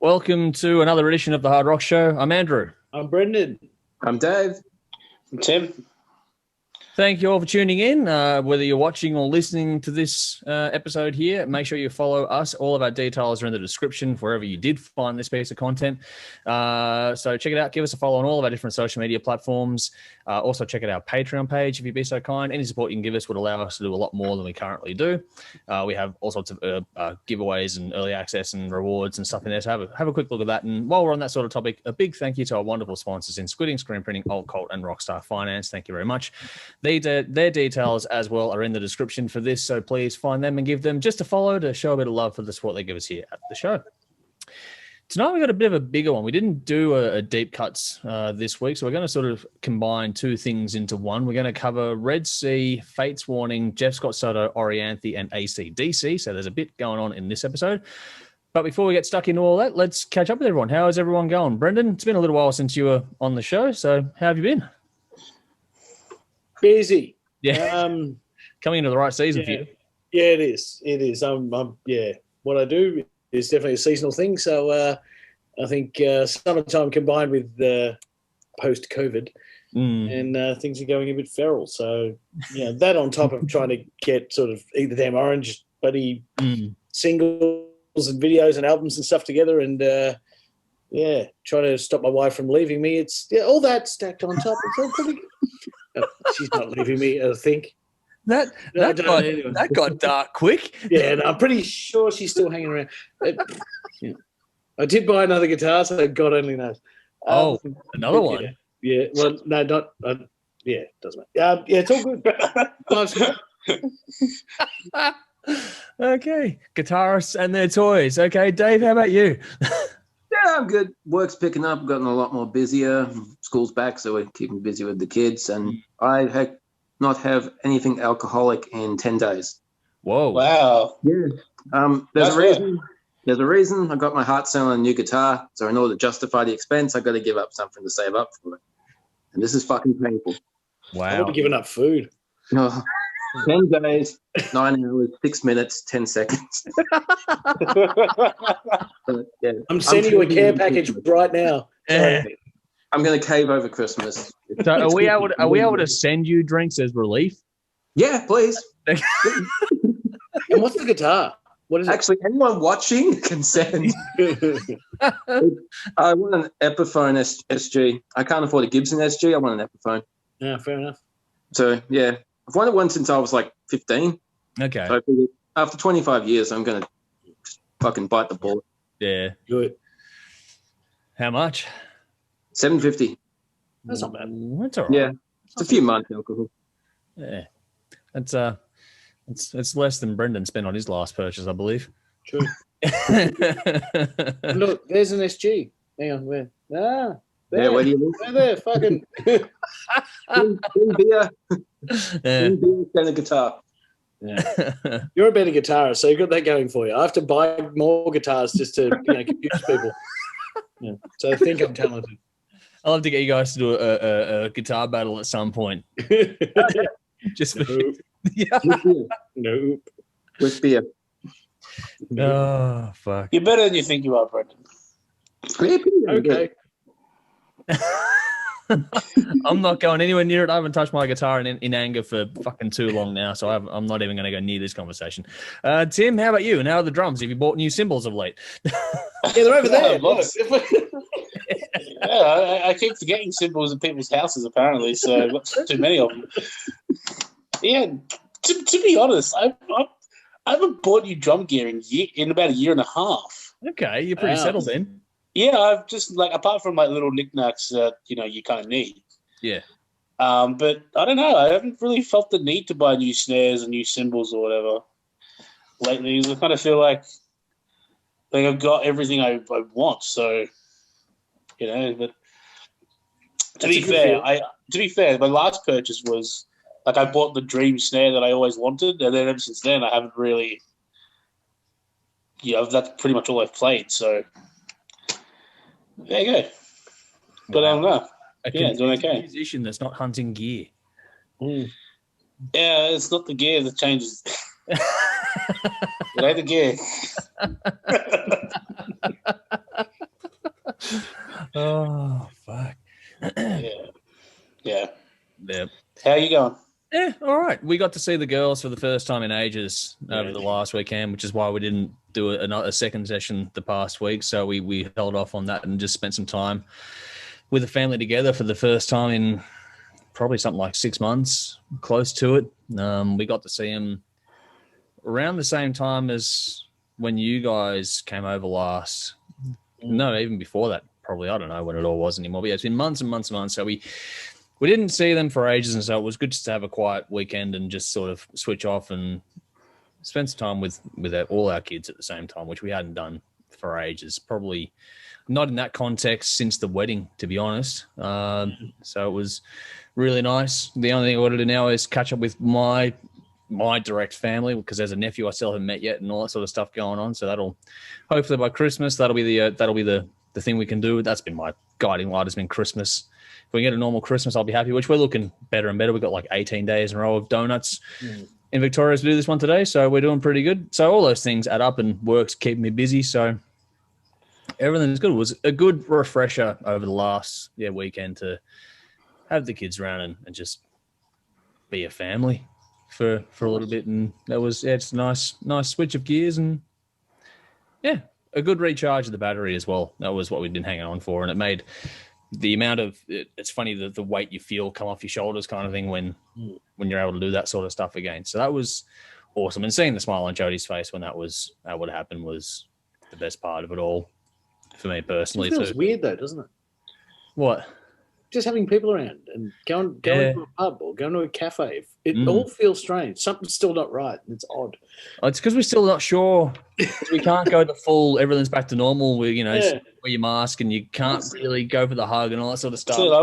Welcome to another edition of the Hard Rock Show. I'm Andrew. I'm Brendan. I'm Dave. I'm Tim. Thank you all for tuning in. Whether you're watching or listening to this episode here, make sure you follow us. All of our details are in the description wherever you did find this piece of content. So check it out. Give us a follow on all of our different social media platforms. Also check out our Patreon page if you'd be so kind. Any support you can give us would allow us to do a lot more than we currently do. We have all sorts of giveaways and early access and rewards and stuff in there. So have a quick look at that. And while we're on that sort of topic, a big thank you to our wonderful sponsors in Squidding, Screen Printing, Old Colt, and Rockstar Finance. Thank you very much. Their details as well are in the description for this, so please find them and give them just a follow to show a bit of love for the support they give us here at the show. Tonight we got a bit of a bigger one. We didn't do a deep cuts this week, so we're going to sort of combine two things into one. We're going to cover Red Sea, Fates Warning, Jeff Scott Soto, Orianthi, and AC/DC. So there's a bit going on in this episode. But before we get stuck into all that, let's catch up with everyone. How is everyone going? Brendan, it's been a little while since you were on the show, so how have you been? Busy. Yeah, coming into the right season for you. Yeah, it is. It is. What I do is definitely a seasonal thing. So I think summertime combined with post-COVID and things are going a bit feral. So, that on top of trying to get sort of either damn orange buddy singles and videos and albums and stuff together and, trying to stop my wife from leaving me. It's all that stacked on top. It's all pretty good. She's not leaving me, I think. That got dark quick. Yeah, and I'm pretty sure she's still hanging around. I did buy another guitar, so God only knows. Another one? Yeah. Well, no, not. It doesn't matter. It's all good. Okay, guitarists and their toys. Okay, Dave, how about you? Yeah, I'm good. Work's picking up. Gotten a lot more busier. School's back, so we're keeping busy with the kids. And I have not have anything alcoholic in 10 days. Whoa! Wow. Yeah. There's a reason. There's a reason. I got my heart set on a new guitar, so in order to justify the expense, I got to give up something to save up for it. And this is fucking painful. Wow. I would be giving up food. 10 days, 9 hours, 6 minutes, 10 seconds. I'm sending you a care package right now. I'm going to cave over Christmas. So are we able to send you drinks as relief? Yeah, please. And what's the guitar? What is it? Actually, anyone watching can send. I want an Epiphone SG. I can't afford a Gibson SG. I want an Epiphone. Yeah, fair enough. So, yeah. I've wanted one since I was like 15. Okay. So I figured after 25 years, I'm going to fucking bite the bullet. Yeah. Good. How much? $7.50. That's not bad. That's all right. Yeah. It's a few months alcohol. Yeah. It's less than Brendan spent on his last purchase, I believe. True. Look, there's an SG. Hang on, where? There. Yeah, where do you live? There, fucking. beer. And a guitar. Yeah. You're a better guitarist, so you've got that going for you. I have to buy more guitars just to confuse people. Yeah. So I think I'm talented. I'll have to get you guys to do a guitar battle at some point. Just for yeah. Nope. With beer. Oh, fuck. You're better than you think you are, Brendan. Okay. I'm not going anywhere near it. I haven't touched my guitar in anger for fucking too long now, so I'm not even going to go near this conversation. Tim, how about you? And how are the drums? Have you bought new cymbals of late? Yeah, they're over there. I keep forgetting cymbals in people's houses, apparently, so I've got too many of them. Yeah, to be honest, I haven't bought new drum gear in about a year and a half. Okay, you're pretty settled then. Yeah, I've just apart from little knickknacks that you kind of need. Yeah. But I don't know. I haven't really felt the need to buy new snares and new cymbals or whatever lately. I kind of feel like I've got everything I want. So but to be fair, my last purchase was I bought the dream snare that I always wanted, and then ever since then I haven't really. That's pretty much all I've played. So. There you go. But I don't know. Doing okay. Musician that's not hunting gear. Yeah, it's not the gear that changes. It ain't the gear. Oh, fuck. Yeah. Yeah. How are you going? Yeah, all right. We got to see the girls for the first time in ages over the last weekend, which is why we didn't do a second session the past week. So we held off on that and just spent some time with the family together for the first time in probably something like 6 months, close to it. We got to see them around the same time as when you guys came over last. No, even before that, probably. I don't know when it all was anymore. But yeah, it's been months and months and months. So we didn't see them for ages, and so it was good just to have a quiet weekend and just sort of switch off and spend some time with all our kids at the same time, which we hadn't done for ages. Probably not in that context since the wedding, to be honest. So it was really nice. The only thing I want to do now is catch up with my direct family, because there's a nephew I still haven't met yet and all that sort of stuff going on. So that'll hopefully by Christmas, that'll be the thing we can do. That's been my guiding light, has been Christmas. If we get a normal Christmas, I'll be happy, which we're looking better and better. We've got like 18 days in a row of donuts in Victoria to do this one today. So we're doing pretty good. So all those things add up and works keep me busy. So everything's good. It was a good refresher over the last weekend to have the kids around and just be a family for a little bit. And that was, it's a nice switch of gears and a good recharge of the battery as well. That was what we'd been hanging on for. And it made the amount of, it's funny the weight you feel come off your shoulders kind of thing when you're able to do that sort of stuff again. So that was awesome. And seeing the smile on Jody's face when that would happen was the best part of it all for me personally. It feels weird though, doesn't it? What? Just having people around and going to a pub or going to a cafe. It all feels strange. Something's still not right. It's odd. It's because we're still not sure. We can't go the full, everything's back to normal. We, wear your mask and you can't really go for the hug and all that sort of stuff. So I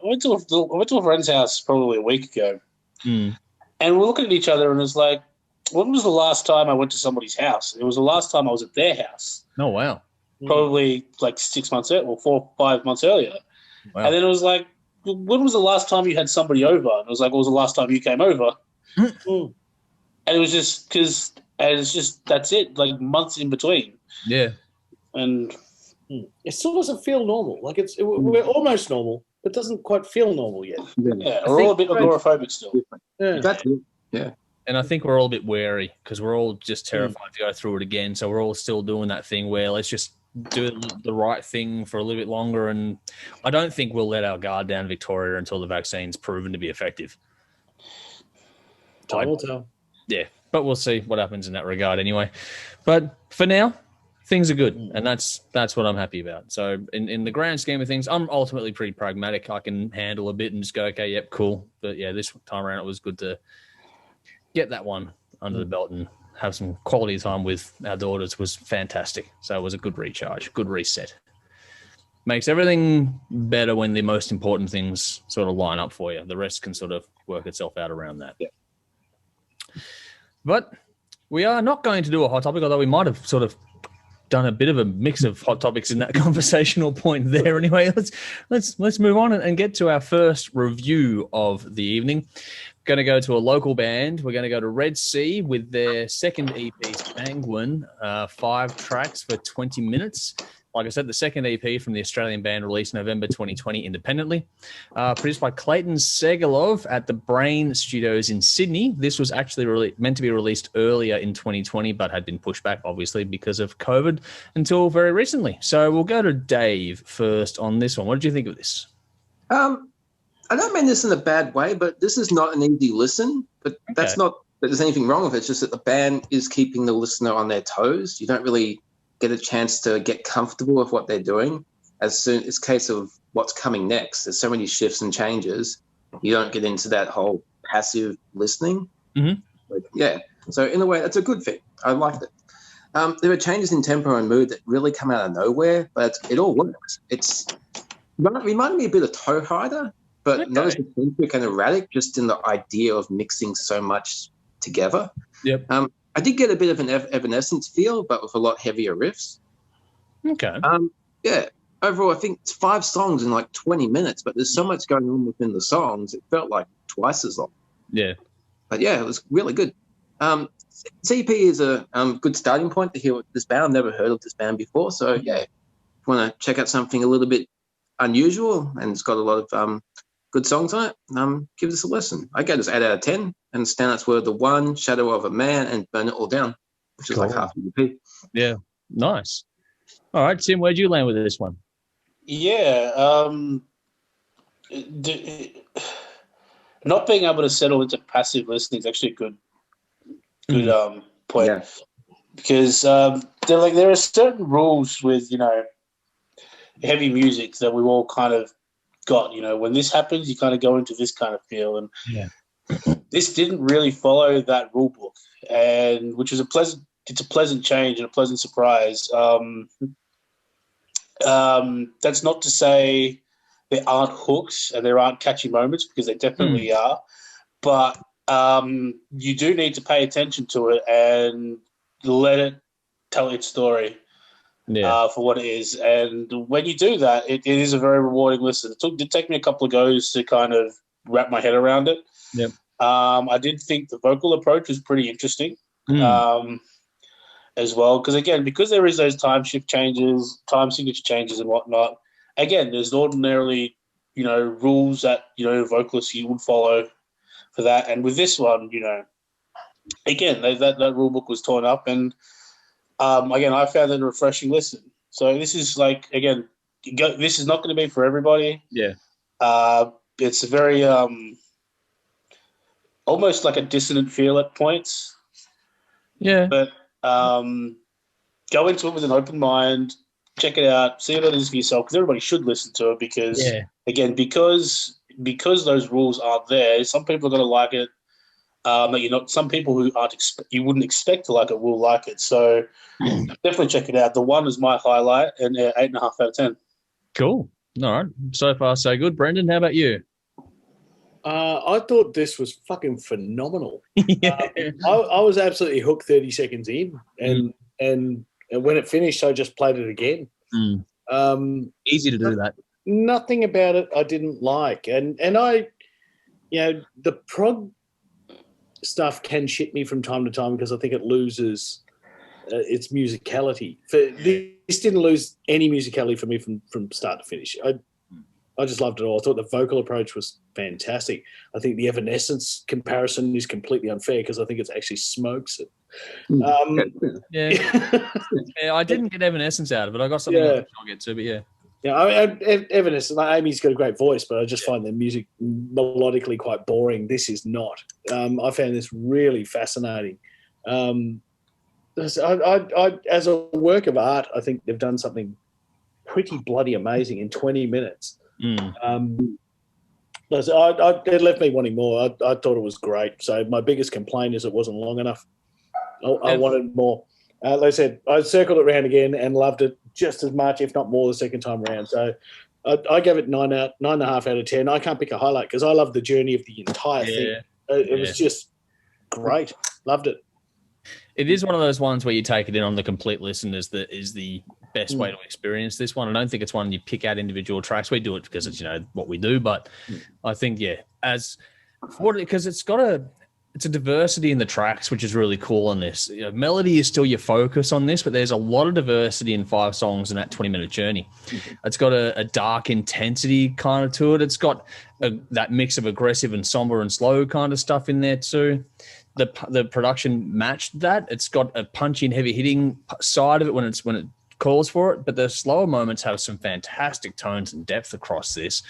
went to a friend's house probably a week ago. And we're looking at each other and it's like, when was the last time I went to somebody's house? It was the last time I was at their house. Oh, wow. Probably like 6 months or 4 or 5 months earlier. Wow. And then it was like, when was the last time you had somebody over? And it was like, what was the last time you came over? And it was just because, and it's just, that's it, like months in between. Yeah. And it still doesn't feel normal. Like we're almost normal, but it doesn't quite feel normal yet. Yeah, we're all a bit agoraphobic still. Yeah. That's it. Yeah. And I think we're all a bit wary because we're all just terrified to go through it again. So we're all still doing that thing where let's just do the right thing for a little bit longer. And I don't think we'll let our guard down in Victoria until the vaccine's proven to be effective. Time will tell. Yeah, but we'll see what happens in that regard anyway. But for now, things are good, and that's what I'm happy about. So in the grand scheme of things, I'm ultimately pretty pragmatic. I can handle a bit and just go, okay, yep, cool. But yeah, this time around it was good to get that one under the belt and have some quality time with our daughters was fantastic. So it was a good recharge, good reset. Makes everything better when the most important things sort of line up for you. The rest can sort of work itself out around that. Yeah. But we are not going to do a hot topic, although we might have sort of done a bit of a mix of hot topics in that conversational point there. Anyway, let's move on and get to our first review of the evening. Going to go to a local band. We're going to go to Red Sea with their second EP, Sanguine, 5 tracks for 20 minutes. Like I said, the second EP from the Australian band released November 2020 independently. Produced by Clayton Segalov at the Brain Studios in Sydney. This was actually meant to be released earlier in 2020, but had been pushed back, obviously, because of COVID until very recently. So we'll go to Dave first on this one. What did you think of this? I don't mean this in a bad way, but this is not an easy listen. But that's not that there's anything wrong with it. It's just that the band is keeping the listener on their toes. You don't really get a chance to get comfortable with what they're doing. It's a case of what's coming next. There's so many shifts and changes. You don't get into that whole passive listening. Mm-hmm. So in a way, that's a good thing. I liked it. There are changes in tempo and mood that really come out of nowhere, but it all works. It reminded me a bit of Toe Hider, but not as eccentric and erratic, just in the idea of mixing so much together. Yep. I did get a bit of an Evanescence feel, but with a lot heavier riffs. Okay. Overall, I think it's 5 songs in like 20 minutes, but there's so much going on within the songs, it felt like twice as long. Yeah. But yeah, it was really good. CP is a good starting point to hear this band. I've never heard of this band before. So yeah, if you want to check out something a little bit unusual, and it's got a lot of good songs on it. Give this a listen. I gave this 8 out of 10, and standouts were The One, Shadow of a Man, and Burn It All Down, which is like half of the EP. Yeah, nice. All right, Tim, where'd you land with this one? Yeah, not being able to settle into passive listening is actually a good point. Yeah. Because there are certain rules with, heavy music that we've all kind of got. When this happens, you kind of go into this kind of feel. And this didn't really follow that rule book, and which is a pleasant change and a pleasant surprise. That's not to say there aren't hooks and there aren't catchy moments, because they definitely are. But you do need to pay attention to it and let it tell its story for what it is. And when you do that, it is a very rewarding listen. It did take me a couple of goes to kind of wrap my head around it. Yep. I did think the vocal approach was pretty interesting as well, because there is those time shift changes, time signature changes and whatnot. Again, there's ordinarily, rules that, vocalists you would follow for that. And with this one, again, that rule book was torn up, and again, I found it a refreshing listen. So this is this is not going to be for everybody. Yeah. It's a very almost like a dissonant feel at points. Yeah. But go into it with an open mind, check it out, see what it is for yourself, because everybody should listen to it, because again, because those rules aren't there, some people are going to like it. Some people who you wouldn't expect to like it will like it. So definitely check it out. The One is my highlight, and 8.5 out of 10. Cool. All right. So far, so good. Brendan, how about you? I thought this was fucking phenomenal. I was absolutely hooked 30 seconds in, and when it finished, I just played it again. Easy to do that. Nothing about it I didn't like, and I, the prog stuff can shit me from time to time, because I think it loses its musicality. This didn't lose any musicality for me from start to finish. I just loved it all. I thought the vocal approach was fantastic. I think the Evanescence comparison is completely unfair, because I think it actually smokes it. Yeah, I didn't get Evanescence out of it. I got something else I'll get to, but yeah. Yeah, Evanescence, Amy's got a great voice, but I just find their music melodically quite boring. This is not. I found this really fascinating. As a work of art, I think they've done something pretty bloody amazing in 20 minutes. It left me wanting more. I thought it was great. So my biggest complaint is it wasn't long enough. I wanted more. Like I said, I circled it around again and loved it just as much, if not more, the second time around. So I gave it 9.5 out of 10. I can't pick a highlight, because I loved the journey of the entire thing. It was just great. Loved it. It is one of those ones where you take it in on the complete listen is the best way to experience this one. I don't think it's one you pick out individual tracks. We do it because it's what we do, but I think because it's a diversity in the tracks, which is really cool on this. Melody is still your focus on this, but there's a lot of diversity in 5 songs in that 20-minute journey. It's got a dark intensity kind of to it. It's got that mix of aggressive and somber and slow kind of stuff in there too. The production matched that. It's got a punchy and heavy hitting side of it when it calls for it, but the slower moments have some fantastic tones and depth across this.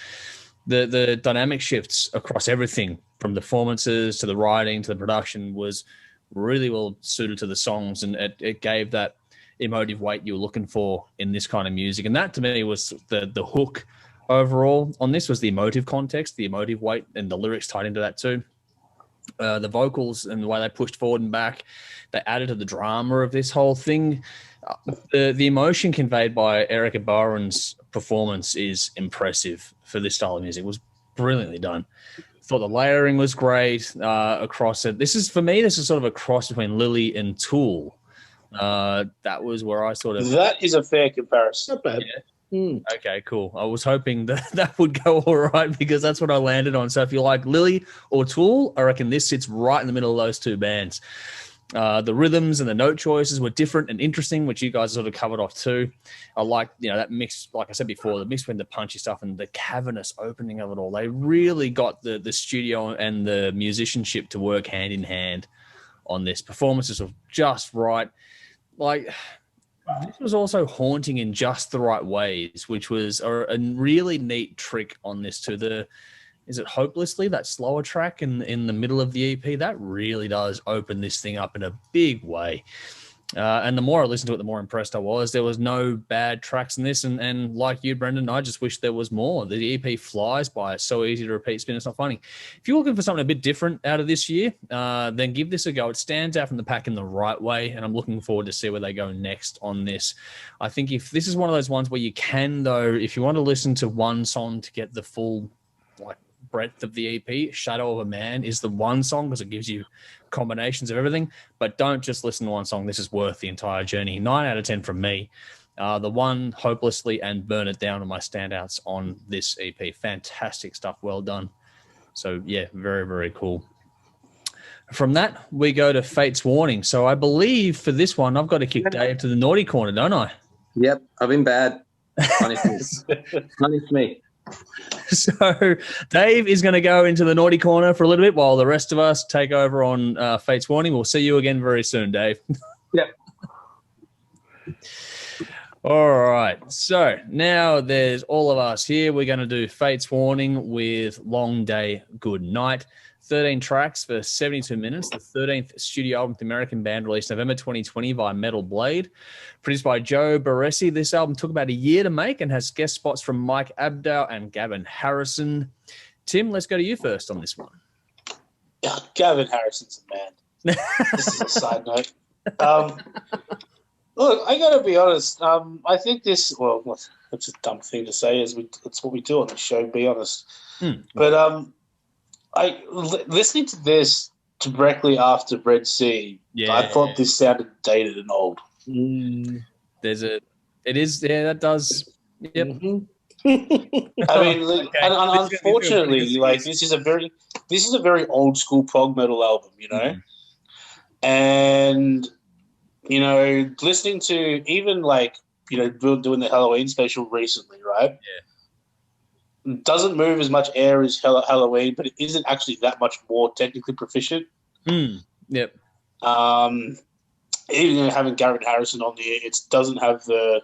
The dynamic shifts across everything, from the performances to the writing to the production, was really well suited to the songs, and it gave that emotive weight you were looking for in this kind of music. And that to me was the hook overall on this, was the emotive context, the emotive weight, and the lyrics tied into that too. The vocals and the way they pushed forward and back, they added to the drama of this whole thing. The emotion conveyed by Erica Barron's performance is impressive for this style of music. It was brilliantly done. Thought the layering was great across it. This is sort of a cross between Lily and Tool. That was where I sort of... That is a fair comparison. Not bad. Yeah. Okay, cool. I was hoping that would go all right, because that's what I landed on. So if you like Lily or Tool, I reckon this sits right in the middle of those two bands. The rhythms and the note choices were different and interesting, which you guys sort of covered off too. I like, that mix, like I said before, the mix between the punchy stuff and the cavernous opening of it all. They really got the studio and the musicianship to work hand in hand on this. Performances were just right. Like, this was also haunting in just the right ways, which was a really neat trick on this too. Is it Hopelessly, that slower track in the middle of the EP? That really does open this thing up in a big way. And the more I listened to it, the more impressed I was. There was no bad tracks in this. And like you, Brendan, I just wish there was more. The EP flies by. It's so easy to repeat spin. It's not funny. If you're looking for something a bit different out of this year, then give this a go. It stands out from the pack in the right way. And I'm looking forward to see where they go next on this. I think if this is one of those ones where you can, though, if you want to listen to one song to get the full breadth of the EP, Shadow of a Man is the one song because it gives you combinations of everything, but don't just listen to one song. This is worth the entire journey. 9 out of 10 from me. The one, Hopelessly, and Burn It Down are my standouts on this EP. Fantastic stuff. Well done. So yeah, very, very cool. From that, we go to Fate's Warning. So I believe for this one, I've got to kick Dave to the naughty corner, don't I? Yep, I've been bad. Punish me. So Dave is going to go into the naughty corner for a little bit while the rest of us take over on Fate's Warning. We'll see you again very soon, Dave. Yep. All right. So now there's all of us here. We're going to do Fate's Warning with Long Day, Good Night. 13 tracks for 72 minutes. The 13th studio album with the American band released November 2020 via Metal Blade. Produced by Joe Barresi. This album took about a year to make and has guest spots from Mike Abdow and Gavin Harrison. Tim, let's go to you first on this one. Yeah, Gavin Harrison's a man. This is a side note. Look, I got to be honest. I think this, that's a dumb thing to say, it's what we do on the show, be honest. But listening to this directly after Red Sea, I thought this sounded dated and old. That does. Yep. I mean, okay. and unfortunately, this is a very old school prog metal album, and listening to even doing the Halloween special recently, right? Yeah. Doesn't move as much air as Halloween, but it isn't actually that much more technically proficient. Yep. Even having Garrett Harrison on there, it doesn't have the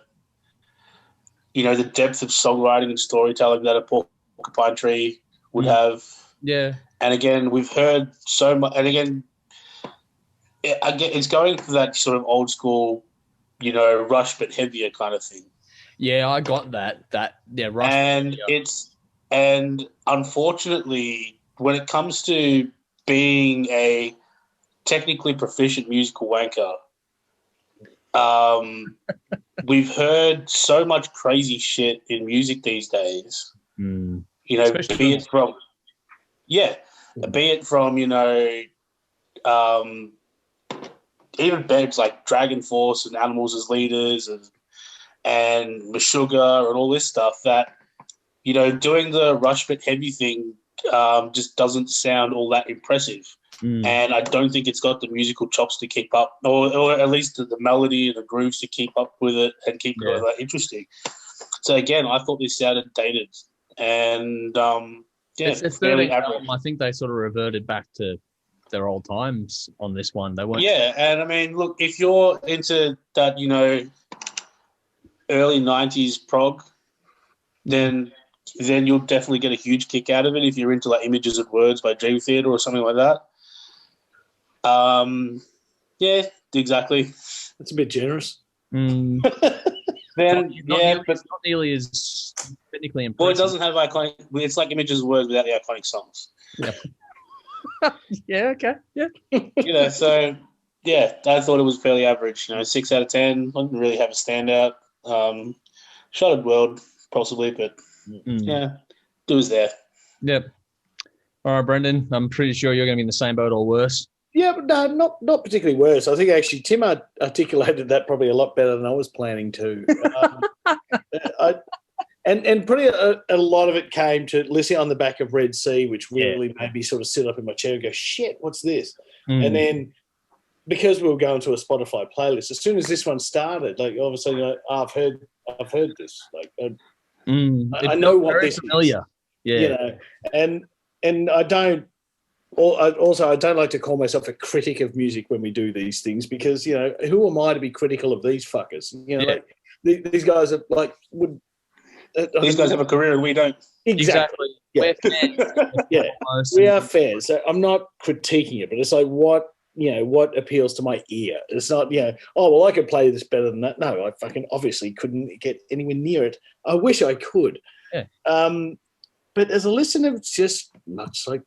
depth of songwriting and storytelling that a Porcupine Tree would have. Yeah. And again, we've heard so much. And again, it's going for that sort of old school, Rush but heavier kind of thing. Yeah, I got that. Rush. And unfortunately, when it comes to being a technically proficient musical wanker, we've heard so much crazy shit in music these days. Especially be it from even bands like Dragon Force and Animals as Leaders and Meshuggah and all this stuff that, doing the Rush but heavy thing just doesn't sound all that impressive. And I don't think it's got the musical chops to keep up, or at least the melody and the grooves to keep up with it and keep it all that interesting. So again, I thought this sounded dated. And it's fairly average. I think they sort of reverted back to their old times on this one. They weren't. Yeah, and I mean, look, if you're into that, early 90s prog, then you'll definitely get a huge kick out of it. If you're into Images of Words by Dream Theater or something like that. Yeah, exactly. That's a bit generous. Then but it's not nearly as technically impressive. Well, it doesn't have iconic. It's like Images of Words without the iconic songs. Yep. Yeah. Okay. Yeah. So yeah, I thought it was fairly average. 6 out of 10. Didn't really have a standout. Shattered World, possibly, but yeah, it was there. Yep. All right, Brendan. I'm pretty sure you're going to be in the same boat or worse. Yeah, but no, not particularly worse. I think actually Tim articulated that probably a lot better than I was planning to. And pretty a lot of it came to listening on the back of Red Sea, which really made me sort of sit up in my chair and go, shit, what's this? And then because we were going to a Spotify playlist, as soon as this one started, like all of a sudden, you're like, oh, I've heard this. Like, I know what this familiar. Is. Yeah, you know, and I don't. Also, I don't like to call myself a critic of music when we do these things because, you know, who am I to be critical of these fuckers? You know, like these guys are like these guys have a career and we don't. Exactly. Yeah. We're fans. Yeah, we are fans. So I'm not critiquing it, but it's like what appeals to my ear. It's not, oh, well, I could play this better than that. No, I fucking obviously couldn't get anywhere near it. I wish I could. Yeah. But as a listener, it's just much like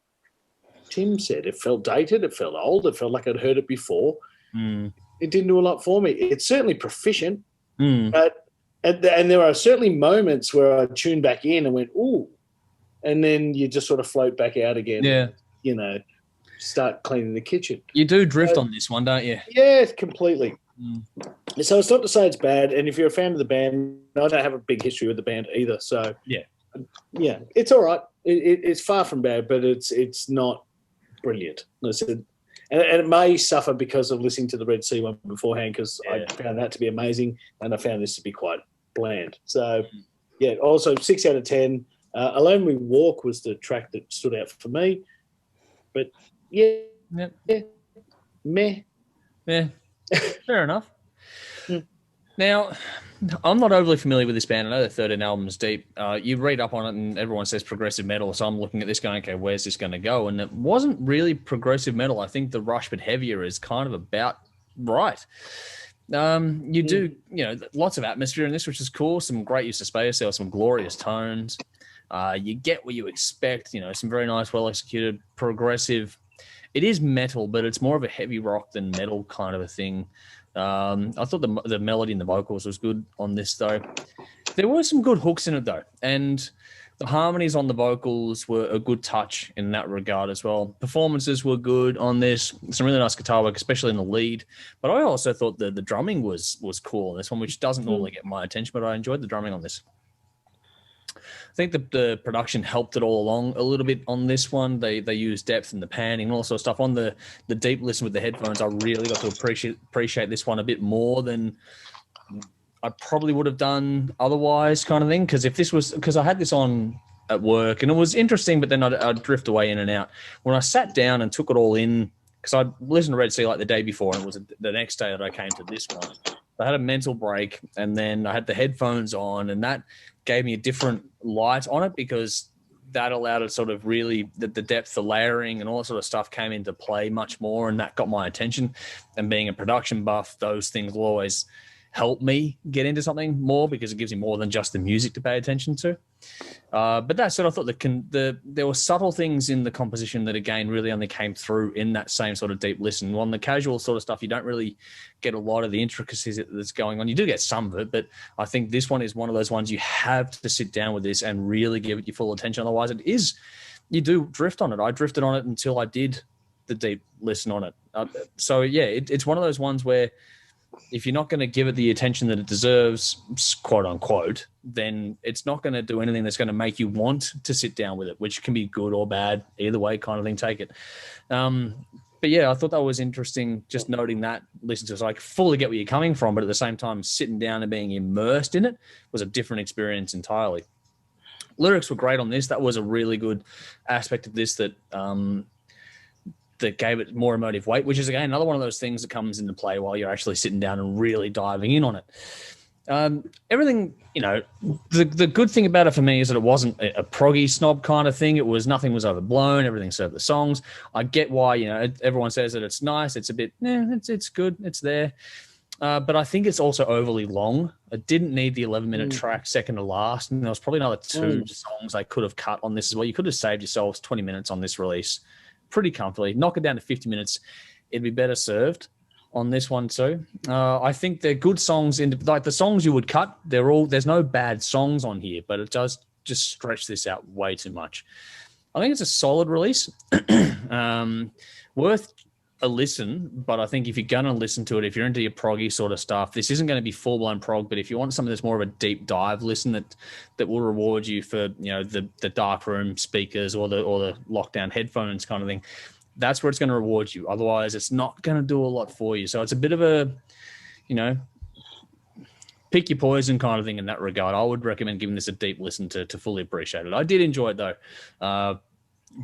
Tim said. It felt dated. It felt old. It felt like I'd heard it before. It didn't do a lot for me. It's certainly proficient, but and there are certainly moments where I tuned back in and went, ooh, and then you just sort of float back out again. Yeah. And, start cleaning the kitchen. You do drift on this one, don't you? Yeah, completely. So it's not to say it's bad. And if you're a fan of the band, I don't have a big history with the band either. So yeah, it's all right. It's far from bad, but it's not brilliant. Listen, and it may suffer because of listening to the Red Sea one beforehand, because I found that to be amazing, and I found this to be quite bland. So also 6 out of 10. Alone We Walk was the track that stood out for me, but meh. Yeah, fair enough. Now, I'm not overly familiar with this band. I know they're 13 albums deep. You read up on it and everyone says progressive metal, so I'm looking at this going, okay, where's this going to go? And it wasn't really progressive metal. I think the Rush But Heavier is kind of about right. You do, lots of atmosphere in this, which is cool. Some great use of space. There are some glorious tones. You get what you expect, some very nice, well-executed, progressive. It is metal, but it's more of a heavy rock than metal kind of a thing. I thought the melody and the vocals was good on this, though. There were some good hooks in it, though, and the harmonies on the vocals were a good touch in that regard as well. Performances were good on this. Some really nice guitar work, especially in the lead. But I also thought the drumming was cool on this one, which doesn't normally get my attention, but I enjoyed the drumming on this. I think the production helped it all along a little bit on this one. They used depth and the panning and all sorts of stuff. On the deep listen with the headphones, I really got to appreciate this one a bit more than I probably would have done otherwise, kind of thing. Because I had this on at work and it was interesting, but then I'd drift away in and out. When I sat down and took it all in, because I listened to Red Sea like the day before, and it was the next day that I came to this one. I had a mental break, and then I had the headphones on, and that gave me a different light on it, because that allowed it sort of really the depth, the layering and all that sort of stuff came into play much more, and that got my attention. And being a production buff, those things will always help me get into something more, because it gives you more than just the music to pay attention to. But that said, I thought there were subtle things in the composition that, again, really only came through in that same sort of deep listen. On the casual sort of stuff, you don't really get a lot of the intricacies that's going on. You do get some of it, but I think this one is one of those ones you have to sit down with this and really give it your full attention. Otherwise, you do drift on it. I drifted on it until I did the deep listen on it. It's one of those ones where if you're not going to give it the attention that it deserves, quote unquote, then it's not going to do anything that's going to make you want to sit down with it, which can be good or bad, either way kind of thing, take it. But yeah, I thought that was interesting, just noting that, listen to it. So I fully get where you're coming from, but at the same time, sitting down and being immersed in it was a different experience entirely. Lyrics were great on this. That was a really good aspect of this that gave it more emotive weight, which is, again, another one of those things that comes into play while you're actually sitting down and really diving in on it. Everything, the good thing about it for me is that it wasn't a proggy snob kind of thing. Nothing was overblown. Everything served the songs. I get why, everyone says that it's nice. It's a bit, it's good. It's there. But I think it's also overly long. It didn't need the 11-minute track second to last. And there was probably another 2 songs I could have cut on this as well. You could have saved yourselves 20 minutes on this release pretty comfortably. Knock it down to 50 minutes. It'd be better served on this one too. I think they're good songs. Like the songs you would cut, there's no bad songs on here, but it does just stretch this out way too much. I think it's a solid release. Worth a listen, but I think if you're going to listen to it, if you're into your proggy sort of stuff, this isn't going to be full-blown prog, but if you want something that's more of a deep dive listen that will reward you for, the dark room speakers or the lockdown headphones kind of thing, that's where it's going to reward you. Otherwise, it's not going to do a lot for you. So it's a bit of a, pick your poison kind of thing in that regard. I would recommend giving this a deep listen to fully appreciate it. I did enjoy it though.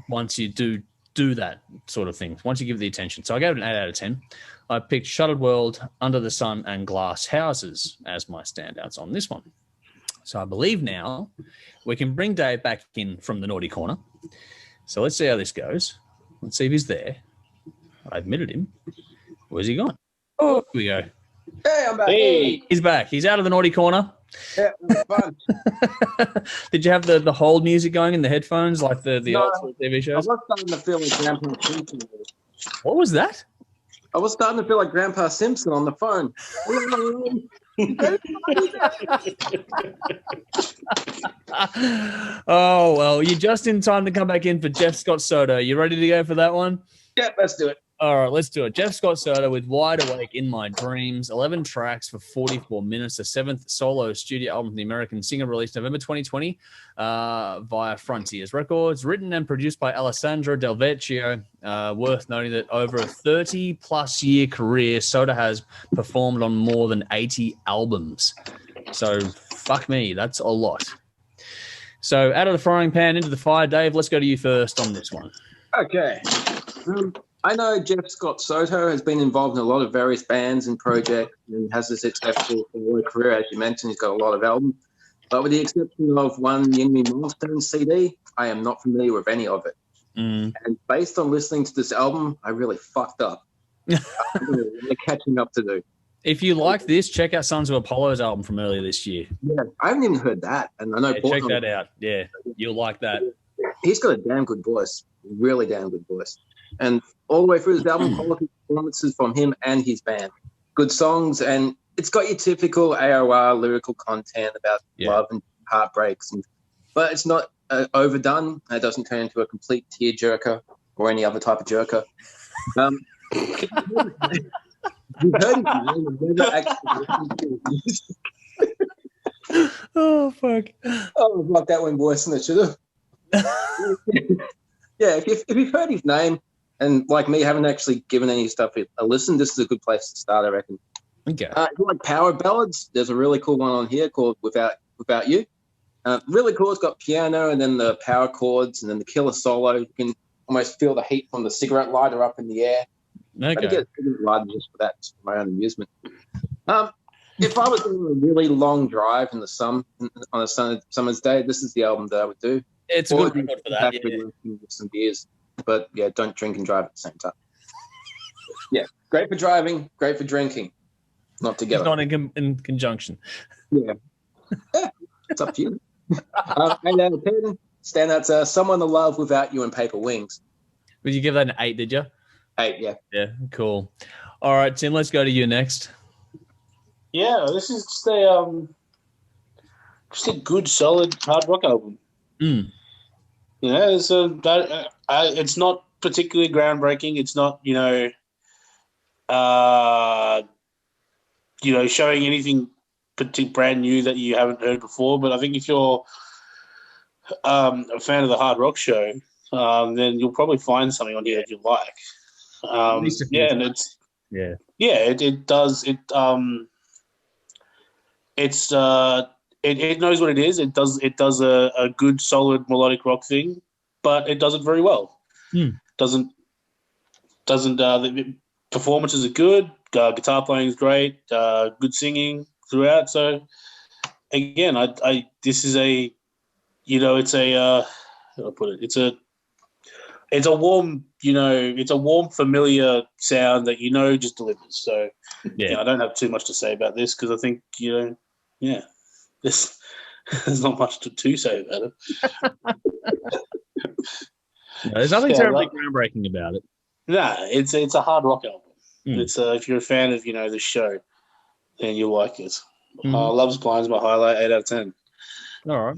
Once you do that sort of thing, once you give it the attention. So I gave it an 8 out of 10. I picked Shuttered World, Under the Sun, and Glass Houses as my standouts on this one. So I believe now we can bring Dave back in from the naughty corner. So let's see how this goes. Let's see if he's there. I admitted him. Where's he gone? Oh, here we go. Hey, I'm back. Hey, he's back. He's out of the naughty corner. Yeah, it was fun. Did you have the hold music going in the headphones like the No, old school TV I shows? was starting to feel like Grandpa Simpson. What was that? I was starting to feel like Grandpa Simpson on the phone. Oh, well, you're just in time to come back in for Jeff Scott Soto. You ready to go for that one? Yeah, let's do it. All right, let's do it. Jeff Scott Soto with Wide Awake in My Dreams, 11 tracks for 44 minutes, the 7th solo studio album from the American singer, released November 2020 via Frontiers Records, written and produced by Alessandro Del Vecchio. Worth noting that over a 30-plus year career, Soto has performed on more than 80 albums. So, fuck me, that's a lot. So, out of the frying pan into the fire, Dave, let's go to you first on this one. Okay. I know Jeff Scott Soto has been involved in a lot of various bands and projects and has this exceptional career. As you mentioned, he's got a lot of albums. But with the exception of one Yingmi Milestone CD, I am not familiar with any of it. And based on listening to this album, I really fucked up. I've got a lot of catching up to do. If you like this, check out Sons of Apollo's album from earlier this year. Yeah, I haven't even heard that. And I know Check that out. Yeah, you'll like that. He's got a damn good voice. Really damn good voice. And all the way through this album, quality performances from him and his band. Good songs, and it's got your typical AOR lyrical content about love and heartbreaks, but it's not overdone. It doesn't turn into a complete tearjerker or any other type of jerker. You've heard his name and never actually Oh, fuck. Oh, like that one voice in it, should have. Yeah, if you've heard his name, and like me, haven't actually given any stuff a listen, this is a good place to start, I reckon. Okay. If you like power ballads, there's a really cool one on here called Without You. Really cool. It's got piano and then the power chords and then the killer solo. You can almost feel the heat from the cigarette lighter up in the air. Okay. I get a cigarette lighter just for that, just for my own amusement. If I was doing a really long drive in the sun on a summer's day, this is the album that I would do. It's a good record for that. Yeah. With some beers, but yeah, don't drink and drive at the same time. Yeah, great for driving, great for drinking, not together. It's not in conjunction. Yeah, it's up to you. 8 out of 10. Standouts: Someone to Love, Without You, and Paper Wings. Would you give that an 8? Did you? 8, yeah. Yeah, cool. All right, Tim, let's go to you next. Yeah, this is just a good, solid hard rock album. You know, it's not particularly groundbreaking. It's not, showing anything brand new that you haven't heard before. But I think if you're a fan of the hard rock show, then you'll probably find something on here that you like. It does. It knows what it is. It does a good, solid melodic rock thing, but it does it very well. The performances are good. Guitar playing is great. Good singing throughout. So again, this is a, it's a, how do I put it? It's a warm, it's a warm, familiar sound that just delivers. So I don't have too much to say about this because I think there's not much to say about it. No, there's nothing terribly groundbreaking about it. Nah, it's a hard rock album. It's if you're a fan of the show, then you'll like it. Love's Blind's my highlight, 8 out of 10. All right,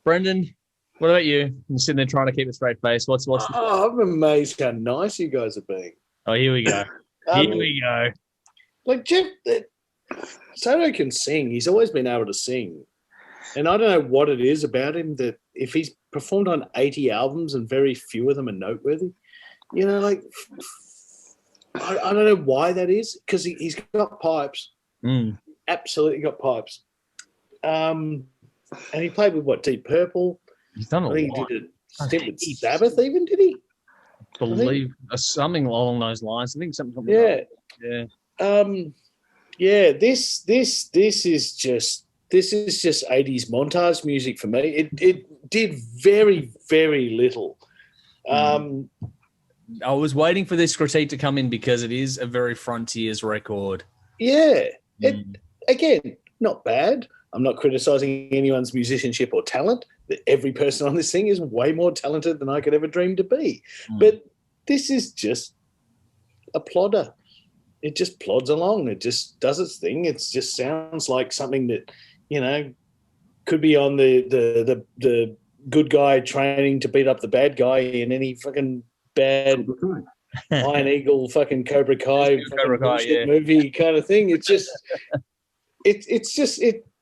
Brendan, what about you? You're sitting there trying to keep a straight face. What's I'm amazed how nice you guys are being. Oh, here we go. Here we go. Like Jeff, Soto can sing. He's always been able to sing. And I don't know what it is about him that if he's performed on 80 albums and very few of them are noteworthy, You know, like I don't know why that is, because he's got pipes. Absolutely got pipes. And he played with Deep Purple. He's done a lot. I think he did a stint with Sabbath, even, did he? Believe something along those lines. I think something. Yeah. Yeah. This is just 80s montage music for me. It did very, very little. I was waiting for this critique to come in because it is a very Frontiers record. Yeah. Again, not bad. I'm not criticizing anyone's musicianship or talent. Every person on this thing is way more talented than I could ever dream to be. But this is just a plodder. It just plods along. It just does its thing. It just sounds like something that, you know, could be on the good guy training to beat up the bad guy in any fucking bad Iron Eagle fucking Cobra Kai movie kind of thing. It's just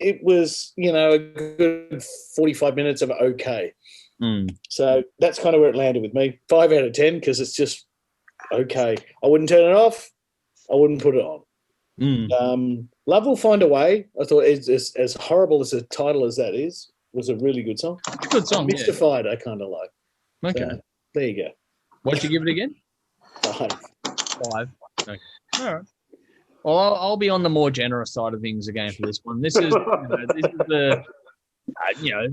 it was, you know, a good 45 minutes of okay. So that's kind of where it landed with me. 5 out of 10 because it's just okay. I wouldn't turn it off. I wouldn't put it on. Love Will Find a Way. I thought as horrible as a title as that is, was a really good song. Good song. Mystified, I kind of like. Okay. So, there you go. What'd you give it again? 5. Okay. All right. Well, I'll be on the more generous side of things again for this one. This is, this is the,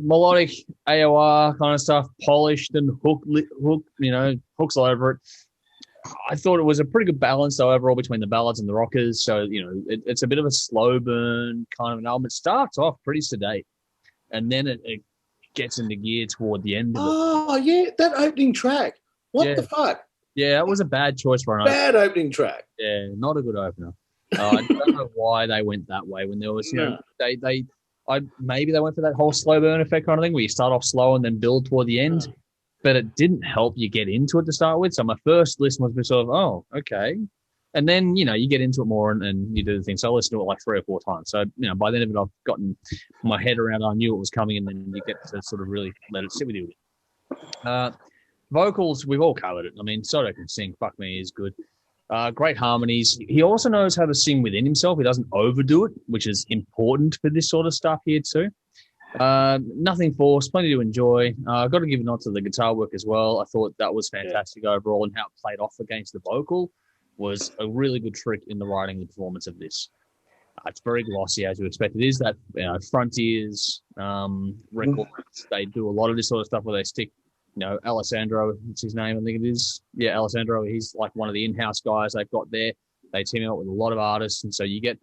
melodic AOR kind of stuff, polished and hooks all over it. I thought it was a pretty good balance, though, overall between the ballads and the rockers. So, it's a bit of a slow burn kind of an album. It starts off pretty sedate, and then it gets into gear toward the end of it. Oh, yeah, that opening track. What the fuck? Yeah, that was a bad choice for an bad opening track. Yeah, not a good opener. I don't know why they went that way when there was, maybe they went for that whole slow burn effect kind of thing where you start off slow and then build toward the end. But it didn't help you get into it to start with. So my first listen was sort of, oh, okay. And then, you get into it more and you do the thing. So I listened to it like 3 or 4 times. So, by the end of it, I've gotten my head around, I knew it was coming, and then you get to sort of really let it sit with you. Vocals, we've all covered it. I mean, Soto can sing. Fuck me, he's good. Great harmonies. He also knows how to sing within himself. He doesn't overdo it, which is important for this sort of stuff here too. Nothing forced, plenty to enjoy. I've got to give a nod to the guitar work as well. I thought that was fantastic overall, and how it played off against the vocal was a really good trick in the writing and the performance of this. It's very glossy, as you expect. It is that Frontiers records. They do a lot of this sort of stuff where they stick, Alessandro, it's his name, I think it is. Yeah, Alessandro. He's like one of the in-house guys they've got there. They team up with a lot of artists, and so you get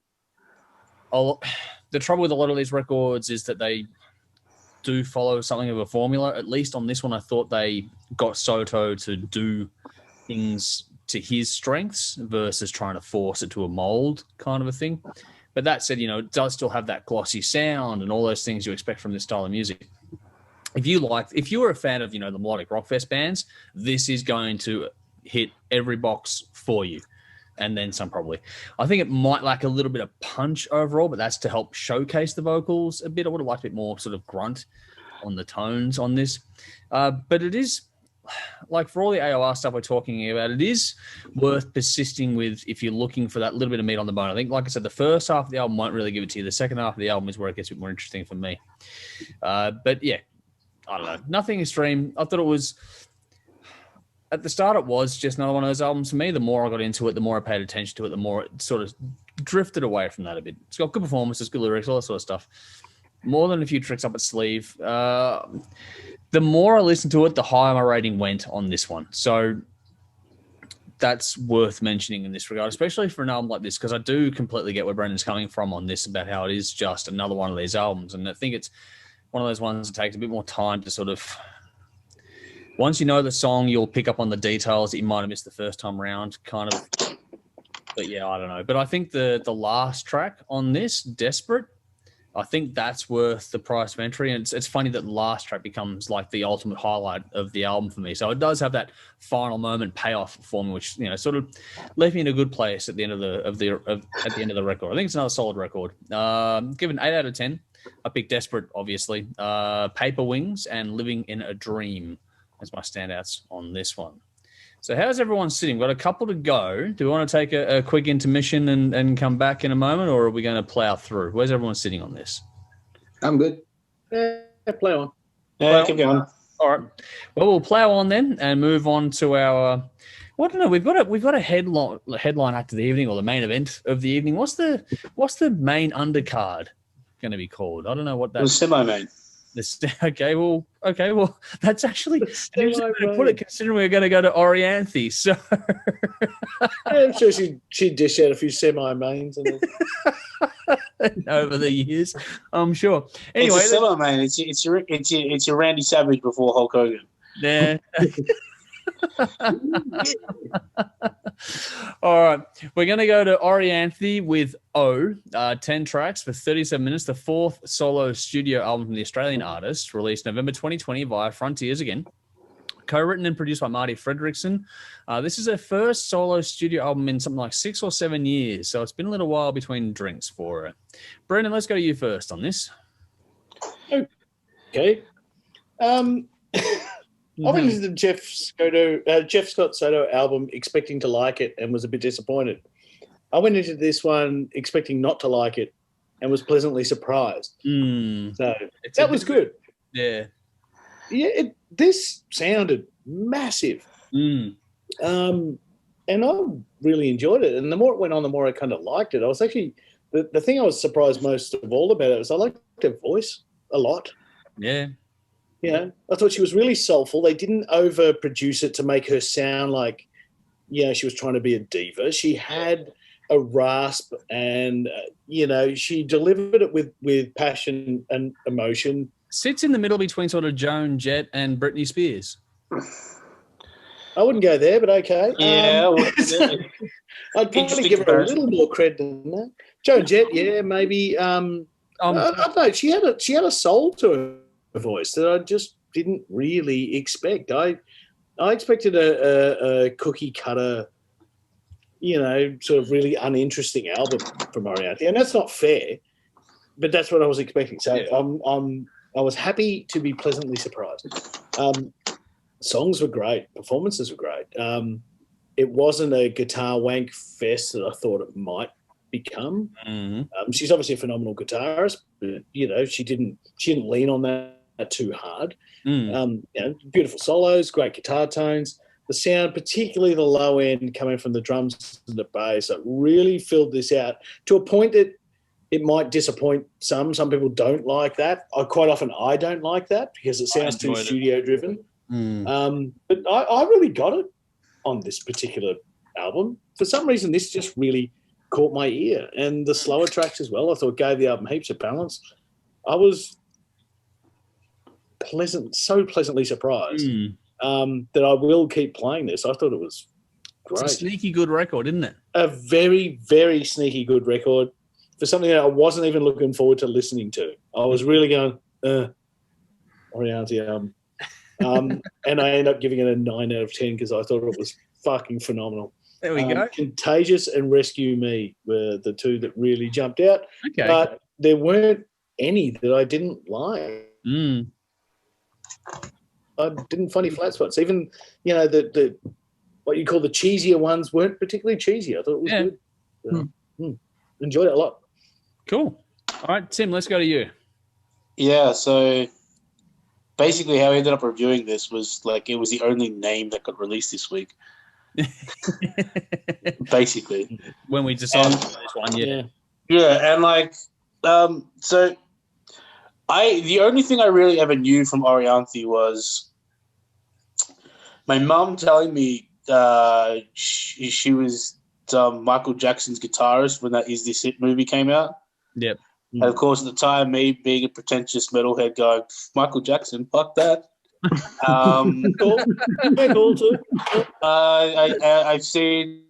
the trouble with a lot of these records is that they do follow something of a formula. At least on this one, I thought they got Soto to do things to his strengths versus trying to force it to a mold kind of a thing. But that said, it does still have that glossy sound and all those things you expect from this style of music. If you were a fan of, the melodic rock fest bands, this is going to hit every box for you. And then some, probably. I think it might lack a little bit of punch overall, but that's to help showcase the vocals a bit. I would have liked a bit more sort of grunt on the tones on this. But it is, like for all the AOR stuff we're talking about, it is worth persisting with if you're looking for that little bit of meat on the bone. I think, like I said, the first half of the album won't really give it to you. The second half of the album is where it gets a bit more interesting for me. But yeah, I don't know. Nothing extreme. I thought it was... At the start, it was just another one of those albums for me. The more I got into it, the more I paid attention to it, the more it sort of drifted away from that a bit. It's got good performances, good lyrics, all that sort of stuff. More than a few tricks up its sleeve. The more I listened to it, the higher my rating went on this one. So that's worth mentioning in this regard, especially for an album like this, because I do completely get where Brendan's coming from on this about how it is just another one of these albums. And I think it's one of those ones that takes a bit more time to sort of... Once you know the song, you'll pick up on the details that you might have missed the first time around, kind of. But yeah, I don't know. But I think the last track on this, Desperate, I think that's worth the price of entry. And it's funny that the last track becomes like the ultimate highlight of the album for me. So it does have that final moment payoff for me, which sort of left me in a good place at the end of the record. I think it's another solid record. Given 8 out of 10, I picked Desperate, obviously, Paper Wings, and Living in a Dream as my standouts on this one. So how's everyone sitting? We've got a couple to go. Do we want to take a quick intermission and come back in a moment, or are we going to plow through? Where's everyone sitting on this? I'm good. Yeah, play on. Yeah, keep going. All right. Well, we'll plow on then and move on to our. Well, I don't know. We've got a headline act of the evening, or the main event of the evening. What's the main undercard going to be called? I don't know what that. The semi-main. Okay, well, that's actually to put it, considering we're going to go to Orianthi. So I'm sure she dished out a few semi-mains over the years, I'm sure. Anyway, it's a semi-main. It's your Randy Savage before Hulk Hogan. Yeah. All right. We're going to go to Orianthi with 10 tracks for 37 minutes, the fourth solo studio album from the Australian artist, released November 2020 via Frontiers again. Co-written and produced by Marty Fredrickson. This is her first solo studio album in something like 6 or 7 years, so it's been a little while between drinks for her. Brendan, let's go to you first on this. Okay. I went into the Jeff Scott Soto album expecting to like it and was a bit disappointed. I went into this one expecting not to like it and was pleasantly surprised. So that was good. Yeah. Yeah, this sounded massive. And I really enjoyed it. And the more it went on, the more I kind of liked it. I was actually, the thing I was surprised most of all about it was I liked her voice a lot. Yeah. You know, I thought she was really soulful. They didn't overproduce it to make her sound like, she was trying to be a diva. She had a rasp and, she delivered it with passion and emotion. Sits in the middle between sort of Joan Jett and Britney Spears. I wouldn't go there, but okay. Yeah. I'd probably give her a little more credit than that. Joan Jett, yeah, maybe. I don't know. She had a soul to her voice that I just didn't really expect. I expected a cookie cutter, sort of really uninteresting album from Orianthi, and that's not fair, but that's what I was expecting. So yeah. I was happy to be pleasantly surprised. Songs were great, performances were great. It wasn't a guitar wank fest that I thought it might become. She's obviously a phenomenal guitarist, but she didn't lean on that too hard. Beautiful solos, great guitar tones. The sound, particularly the low end coming from the drums and the bass, it really filled this out to a point that it might disappoint some. Some people don't like that. Quite often I don't like that because it sounds too studio driven. But I really got it on this particular album. For some reason, this just really caught my ear. And the slower tracks as well, I thought gave the album heaps of balance. I was so pleasantly surprised that I will keep playing this. I thought it was great. It's a sneaky good record, isn't it? A very, very sneaky good record for something that I wasn't even looking forward to listening to. I was really going, Orianthi album. And I ended up giving it a 9 out of 10 because I thought it was fucking phenomenal. There we go. Contagious and Rescue Me were the two that really jumped out. Okay. But there weren't any that I didn't like. I didn't find any flat spots. Even, the what you call the cheesier ones weren't particularly cheesy. I thought it was good. Enjoyed it a lot. Cool. All right, Tim, let's go to you. Yeah, so basically how I ended up reviewing this was like it was the only name that got released this week. Basically. When we decided this one, Yeah, and so the only thing I really ever knew from Orianthi was my mum telling me she was Michael Jackson's guitarist when that Is This It movie came out. Yep. And of course, at the time, me being a pretentious metalhead going, Michael Jackson, fuck that. Cool too. I've seen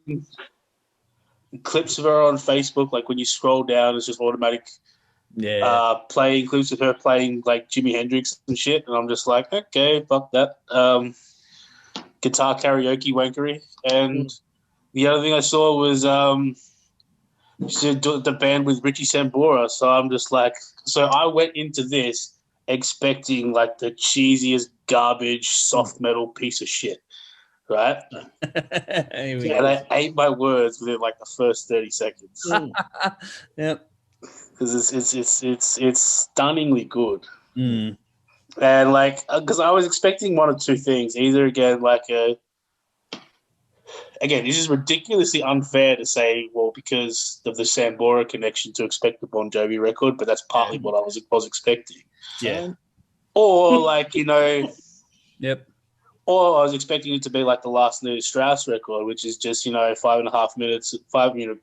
clips of her on Facebook. Like when you scroll down, it's just automatic. Playing clips of her playing like Jimi Hendrix and shit, and I'm just like, okay, fuck that. Guitar karaoke wankery, and the other thing I saw was she did the band with Richie Sambora. So I'm just like, so I went into this expecting like the cheesiest garbage soft metal piece of shit. right? Here we And go. I ate my words within like the first 30 seconds. Yep. Because it's stunningly good. Mm. And like, because I was expecting one or two things, either again this is ridiculously unfair to say, well, because of the Sambora connection to expect the Bon Jovi record, but that's partly what I was expecting. Yeah. Or like, Yep. or I was expecting it to be like the last Nina Strauss record, which is just 5.5 minutes, 40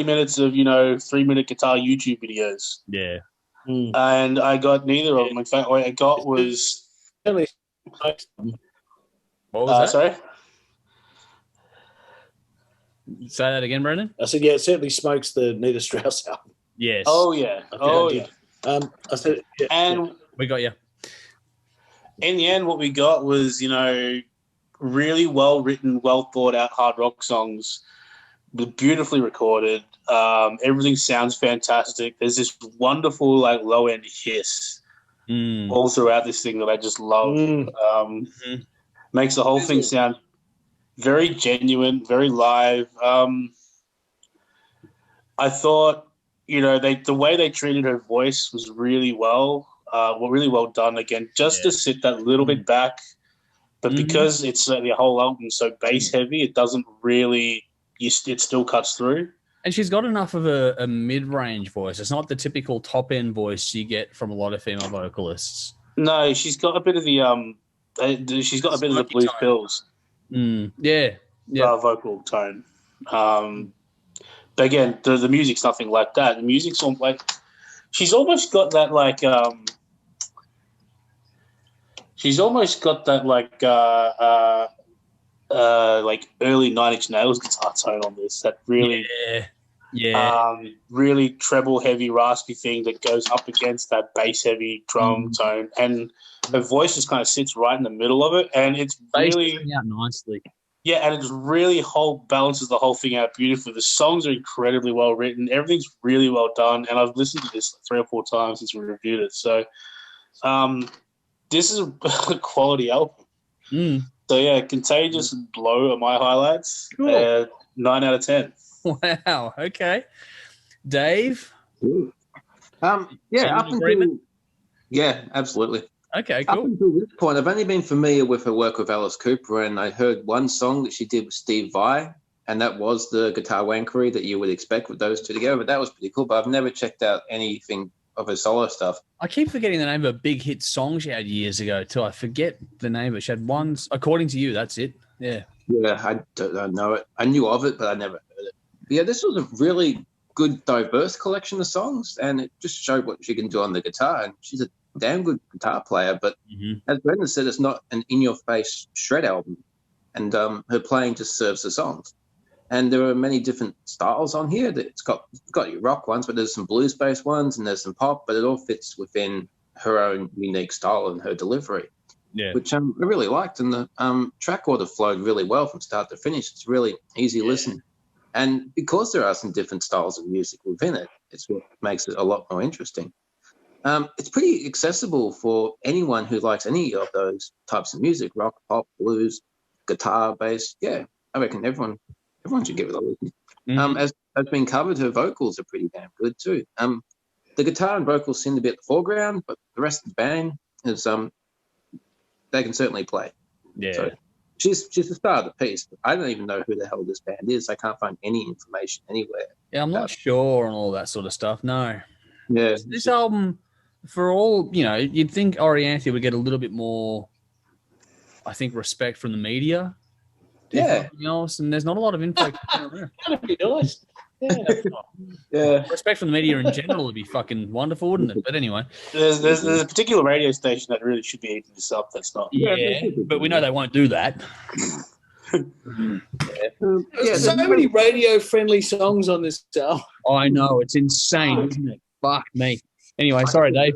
minutes of 3-minute guitar YouTube videos. Yeah. And I got neither of them. In fact, what I got was. What was that? Sorry? Say that again, Brendan. I said, yeah, it certainly smokes the Nita Strauss album. Yes. Oh, yeah. Yeah. I said, yeah, and we got you. In the end, what we got was, really well-written, well-thought-out hard rock songs, beautifully recorded. Everything sounds fantastic. There's this wonderful, like, low-end hiss all throughout this thing that I just love. Makes the whole thing sound very genuine, very live. I thought, the way they treated her voice was really well done. Again, just to sit that little bit back, but because it's the whole album so bass heavy, it doesn't really. It still cuts through. And she's got enough of a mid-range voice. It's not the typical top-end voice you get from a lot of female vocalists. No, she's got a bit of the Blues Pills. Yeah. Vocal tone. But again, the music's nothing like that. The music's like she's almost got that like early Nine Inch Nails guitar tone on this. That really really treble heavy raspy thing that goes up against that bass heavy drum tone, and her voice just kind of sits right in the middle of it, and it's really out nicely. Yeah, and it just really balances the whole thing out beautifully. The songs are incredibly well written. Everything's really well done, and I've listened to this 3 or 4 times since we reviewed it. So, this is a quality album. So yeah, Contagious and Blow are my highlights. Cool. 9 out of 10. Wow. Okay, Dave. Up until absolutely. Okay, cool. Up until this point, I've only been familiar with her work with Alice Cooper, and I heard one song that she did with Steve Vai, and that was the guitar wankery that you would expect with those two together. But that was pretty cool. But I've never checked out anything of her solo stuff. I keep forgetting the name of a big hit song she had years ago too. I forget the name, but she had one. According to you, that's it. Yeah. Yeah, I don't know it. I knew of it, but I never heard it. But yeah, this was a really good, diverse collection of songs, and it just showed what she can do on the guitar. And she's a damn good guitar player, but as Brendan said, it's not an in-your-face shred album, and her playing just serves the songs. And there are many different styles on here. It's got your rock ones, but there's some blues-based ones, and there's some pop, but it all fits within her own unique style and her delivery, which I really liked. And the track order flowed really well from start to finish. It's really easy listen. And because there are some different styles of music within it, it's what makes it a lot more interesting. It's pretty accessible for anyone who likes any of those types of music, rock, pop, blues, guitar, bass. Yeah, I reckon everyone should give it a listen. As has been covered, her vocals are pretty damn good too. The guitar and vocals seem to be at the foreground, but the rest of the band is they can certainly play. Yeah. So she's the star of the piece. But I don't even know who the hell this band is. I can't find any information anywhere. Yeah, I'm not sure on all that sort of stuff. No. Yeah. This album, for all, you'd think Orianthi would get a little bit more, I think, respect from the media. Yeah. Else, and there's not a lot of info. That'd be nice. Yeah. Respect from the media in general would be fucking wonderful, wouldn't it? But anyway. There's a particular radio station that really should be eating this up. That's not. Yeah, but we know they won't do that. There's so many radio-friendly songs on this album. I know. It's insane, isn't it? Fuck me. Anyway, sorry, Dave.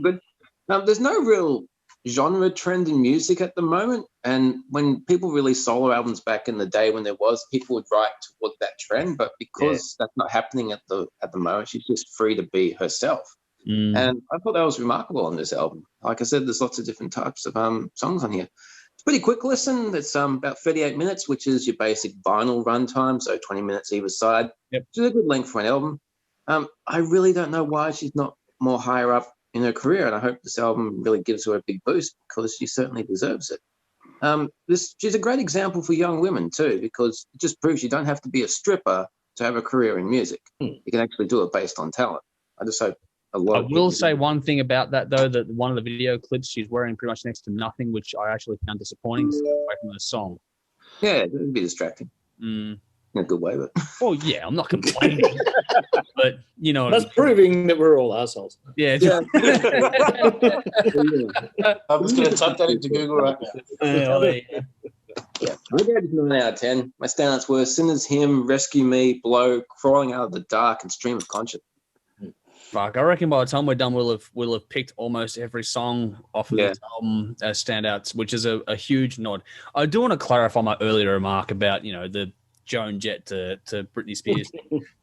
Good. There's no real genre trend in music at the moment, and when people released solo albums back in the day, when there was, people would write toward that trend, but because that's not happening at the moment, she's just free to be herself. And I thought that was remarkable on this album. Like I said, there's lots of different types of songs on here. Pretty quick listen. It's about 38 minutes, which is your basic vinyl runtime, so 20 minutes either side. Yep. Which is a good length for an album. I really don't know why she's not more higher up in her career, and I hope this album really gives her a big boost because she certainly deserves it. She's a great example for young women too, because it just proves you don't have to be a stripper to have a career in music. You can actually do it based on talent. I just hope a lot. I will say one thing about that though, that one of the video clips she's wearing pretty much next to nothing, which I actually found disappointing. Away from the song. Yeah, it would be distracting. In a good way, but well, yeah, I'm not complaining, but you know, that's proving that we're all assholes. Yeah. I'm just going to type that into Google right now. Yeah, I gave it 9 out of 10. My standouts were Sinners Hymn, Rescue Me, Blow, Crawling Out of the Dark, and Stream of Conscience. Fuck, I reckon by the time we're done, we'll have picked almost every song off of this album as standouts, which is a huge nod. I do want to clarify my earlier remark about, you know, the Joan Jett to Britney Spears.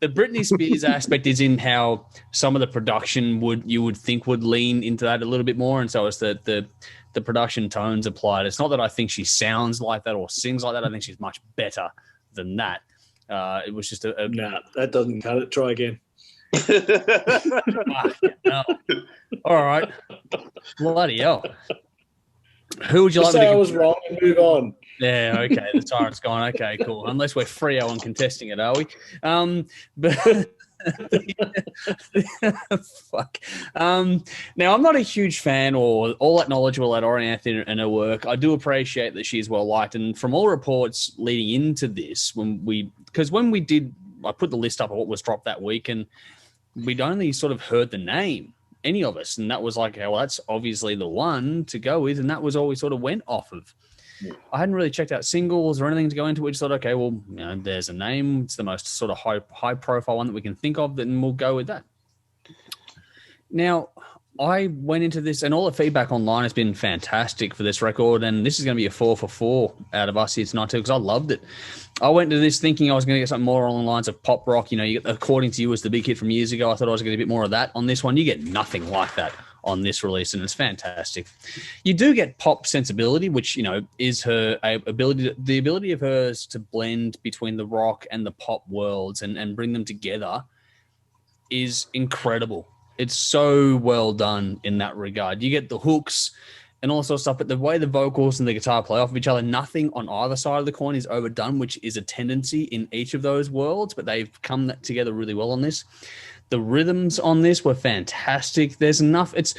The Britney Spears aspect is in how some of the production you would think would lean into that a little bit more, and so it's the production tones applied. It's not that I think she sounds like that or sings like that. I think she's much better than that. It was just nah, that doesn't cut it. Try again. No. All right, bloody hell. Who would you just like? Say I was wrong and move on. Yeah, okay. The tyrant's gone. Okay, cool. Unless we're Frio and contesting it, are we? But fuck. Now I'm not a huge fan or all that knowledgeable at Orianthi and her work. I do appreciate that she's well liked, and from all reports leading into this, I put the list up of what was dropped that week, and we'd only sort of heard the name, any of us, and that was like, well, that's obviously the one to go with, and that was all we sort of went off of. I hadn't really checked out singles or anything to go into it. We just thought, okay, well, you know, there's a name. It's the most sort of high profile one that we can think of, and we'll go with that. Now, I went into this, and all the feedback online has been fantastic for this record, and this is going to be a 4 for 4 out of us here tonight too, because I loved it. I went to this thinking I was going to get something more along the lines of pop rock. You know, you get According to You was the big hit from years ago. I thought I was going to get a bit more of that on this one. You get nothing like that on this release, and it's fantastic. You do get pop sensibility, which, you know, is her the ability of hers to blend between the rock and the pop worlds and bring them together is incredible. It's so well done in that regard. You get the hooks and all sorts of stuff, but the way the vocals and the guitar play off of each other, nothing on either side of the coin is overdone, which is a tendency in each of those worlds, but they've come together really well on this. The rhythms on this were fantastic. There's enough. It's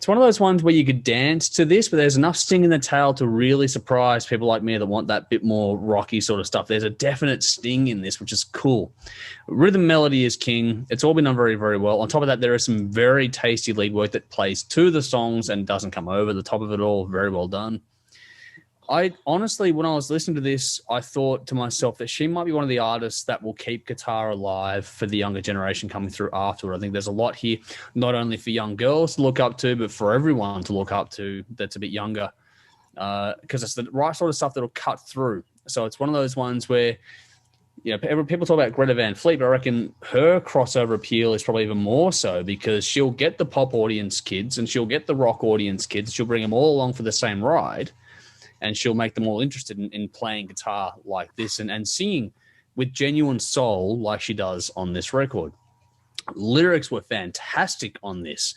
one of those ones where you could dance to this, but there's enough sting in the tail to really surprise people like me that want that bit more rocky sort of stuff. There's a definite sting in this, which is cool. Rhythm melody is king. It's all been done very, very well. On top of that, there is some very tasty lead work that plays to the songs and doesn't come over the top of it all. Very well done. I honestly, when I was listening to this, I thought to myself that she might be one of the artists that will keep guitar alive for the younger generation coming through afterward. I think there's a lot here, not only for young girls to look up to, but for everyone to look up to that's a bit younger, because it's the right sort of stuff that'll cut through. So it's one of those ones where, you know, people talk about Greta Van Fleet, but I reckon her crossover appeal is probably even more so because she'll get the pop audience kids and she'll get the rock audience kids. She'll bring them all along for the same ride. And she'll make them all interested in playing guitar like this and singing with genuine soul like she does on this record. Lyrics were fantastic on this.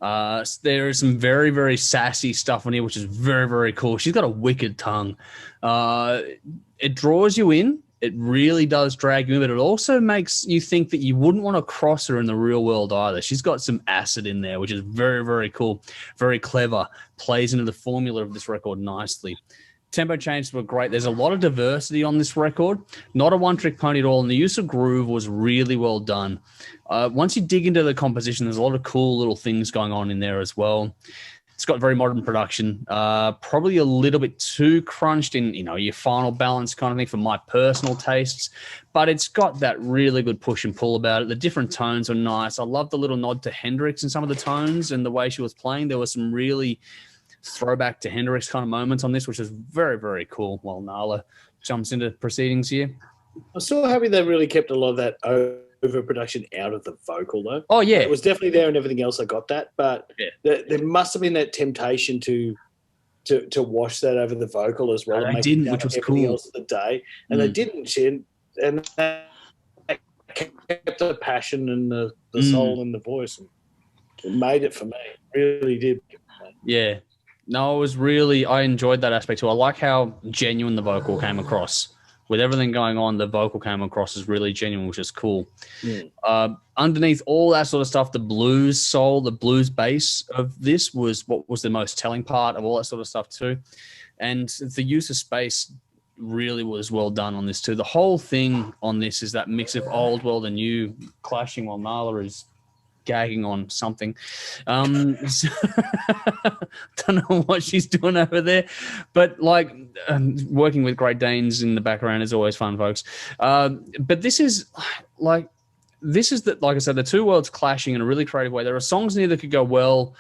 There is some very, very sassy stuff on here, which is very, very cool. She's got a wicked tongue. It draws you in. It really does drag you in, but it also makes you think that you wouldn't want to cross her in the real world either. She's got some acid in there, which is very, very cool, very clever, plays into the formula of this record nicely. Tempo changes were great. There's a lot of diversity on this record, not a one-trick pony at all, and the use of groove was really well done. Once you dig into the composition, there's a lot of cool little things going on in there as well. It's got very modern production, probably a little bit too crunched in, you know, your final balance kind of thing for my personal tastes, but it's got that really good push and pull about it. The different tones are nice. I love the little nod to Hendrix in some of the tones and the way she was playing. There was some really throwback to Hendrix kind of moments on this, which is very, very cool. While Nala jumps into proceedings here. I'm still happy they really kept a lot of that overproduction out of the vocal, though. Oh, yeah. It was definitely there and everything else. I got that. But yeah. there must have been that temptation to to wash that over the vocal as well. No, and they make didn't, it which was everything cool. else of the day, and they didn't. And that kept the passion and the soul in the voice. And it made it for me. It really did. Yeah. No, I enjoyed that aspect too. I like how genuine the vocal came across. With everything going on, the vocal came across as really genuine, which is cool. Underneath all that sort of stuff, the blues soul, the blues bass of this was what was the most telling part of all that sort of stuff too. And the use of space really was well done on this too. The whole thing on this is that mix of old world and new clashing while Nala is gagging on something. Don't know what she's doing over there, but like working with Great Danes in the background is always fun, folks. But this is like I said, the two worlds clashing in a really creative way. There are songs in here that could go well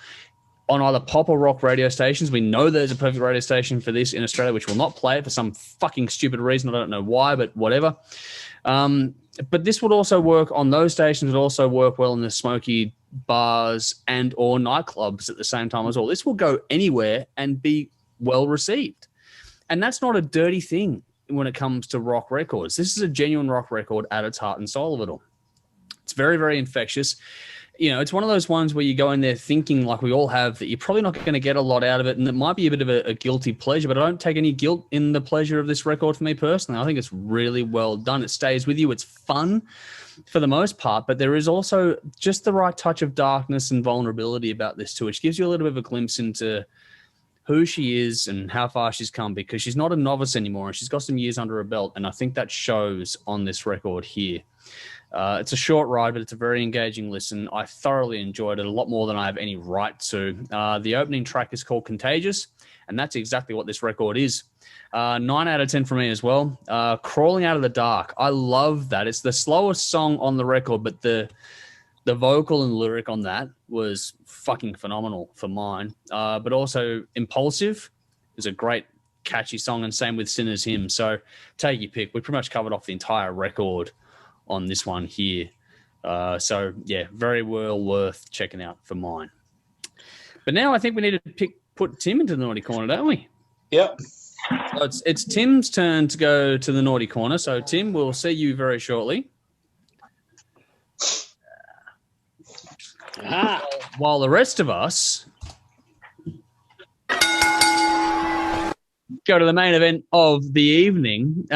on either pop or rock radio stations. We know there's a perfect radio station for this in Australia, which will not play it for some fucking stupid reason. I don't know why, but whatever. But this would also work on those stations. It would also work well in the smoky bars and or nightclubs at the same time as well. This will go anywhere and be well received. And that's not a dirty thing when it comes to rock records. This is a genuine rock record at its heart and soul of it all. It's very, very infectious. You know, it's one of those ones where you go in there thinking, like we all have, that you're probably not going to get a lot out of it, and it might be a bit of a guilty pleasure, but I don't take any guilt in the pleasure of this record for me personally. I think it's really well done. It stays with you. It's fun for the most part, but there is also just the right touch of darkness and vulnerability about this too, which gives you a little bit of a glimpse into who she is and how far she's come, because she's not a novice anymore and she's got some years under her belt, and I think that shows on this record here. It's a short ride, but it's a very engaging listen. I thoroughly enjoyed it, a lot more than I have any right to. The opening track is called Contagious, and that's exactly what this record is. 9 out of 10 for me as well. Crawling Out of the Dark. I love that. It's the slowest song on the record, but the vocal and lyric on that was fucking phenomenal for mine. But also Impulsive is a great, catchy song, and same with Sinner's Hymn. So take your pick. We pretty much covered off the entire record on this one here. So, yeah, very well worth checking out for mine. But now I think we need to put Tim into the naughty corner, don't we? Yep. So it's Tim's turn to go to the naughty corner. So, Tim, we'll see you very shortly. While the rest of us go to the main event of the evening,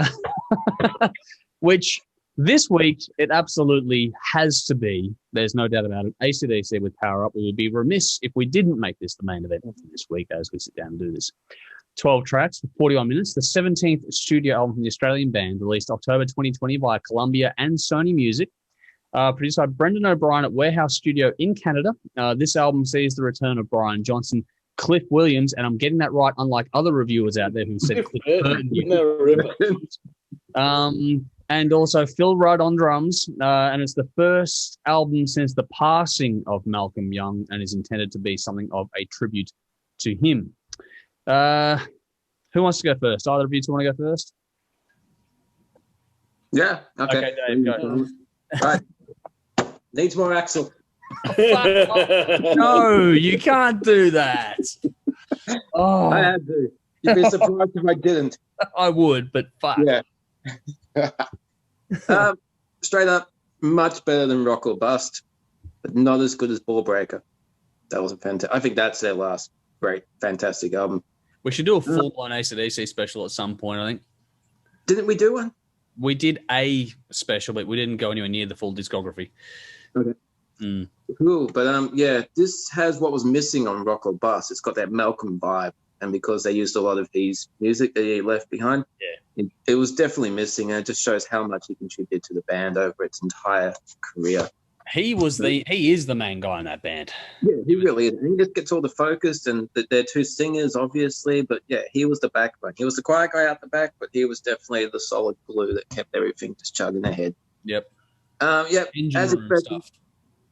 which this week it absolutely has to be. There's no doubt about it. AC/DC with Power Up. We would be remiss if we didn't make this the main event for this week as we sit down and do this. 12 tracks for 41 minutes. The 17th studio album from the Australian band, released October 2020 via Columbia and Sony Music. Produced by Brendan O'Brien at Warehouse Studio in Canada. This album sees the return of Brian Johnson, Cliff Williams, and I'm getting that right, unlike other reviewers out there who said Cliff Burton. And also Phil Rudd on drums. And it's the first album since the passing of Malcolm Young and is intended to be something of a tribute to him. Who wants to go first? Either of you two want to go first? Yeah. Okay, Dave, go. Right. Needs more Axel. No, you can't do that. Oh, I had to. You'd be surprised if I didn't. I would, but fuck. Yeah. Straight up, much better than Rock or Bust, but not as good as Ball Breaker. That was a fantastic. I think that's their last great, fantastic album. We should do a full-blown AC/DC special at some point, I think. Didn't we do one? We did a special, but we didn't go anywhere near the full discography. Okay. Cool. But yeah, this has what was missing on Rock or Bust. It's got that Malcolm vibe. And because they used a lot of his music that he left behind, it was definitely missing. And it just shows how much he contributed to the band over its entire career. He is the main guy in that band. Yeah, he really is. He just gets all the focus, and they're two singers, obviously. But yeah, he was the backbone. He was the quiet guy out the back, but he was definitely the solid glue that kept everything just chugging ahead. Yep. Yep. As expected,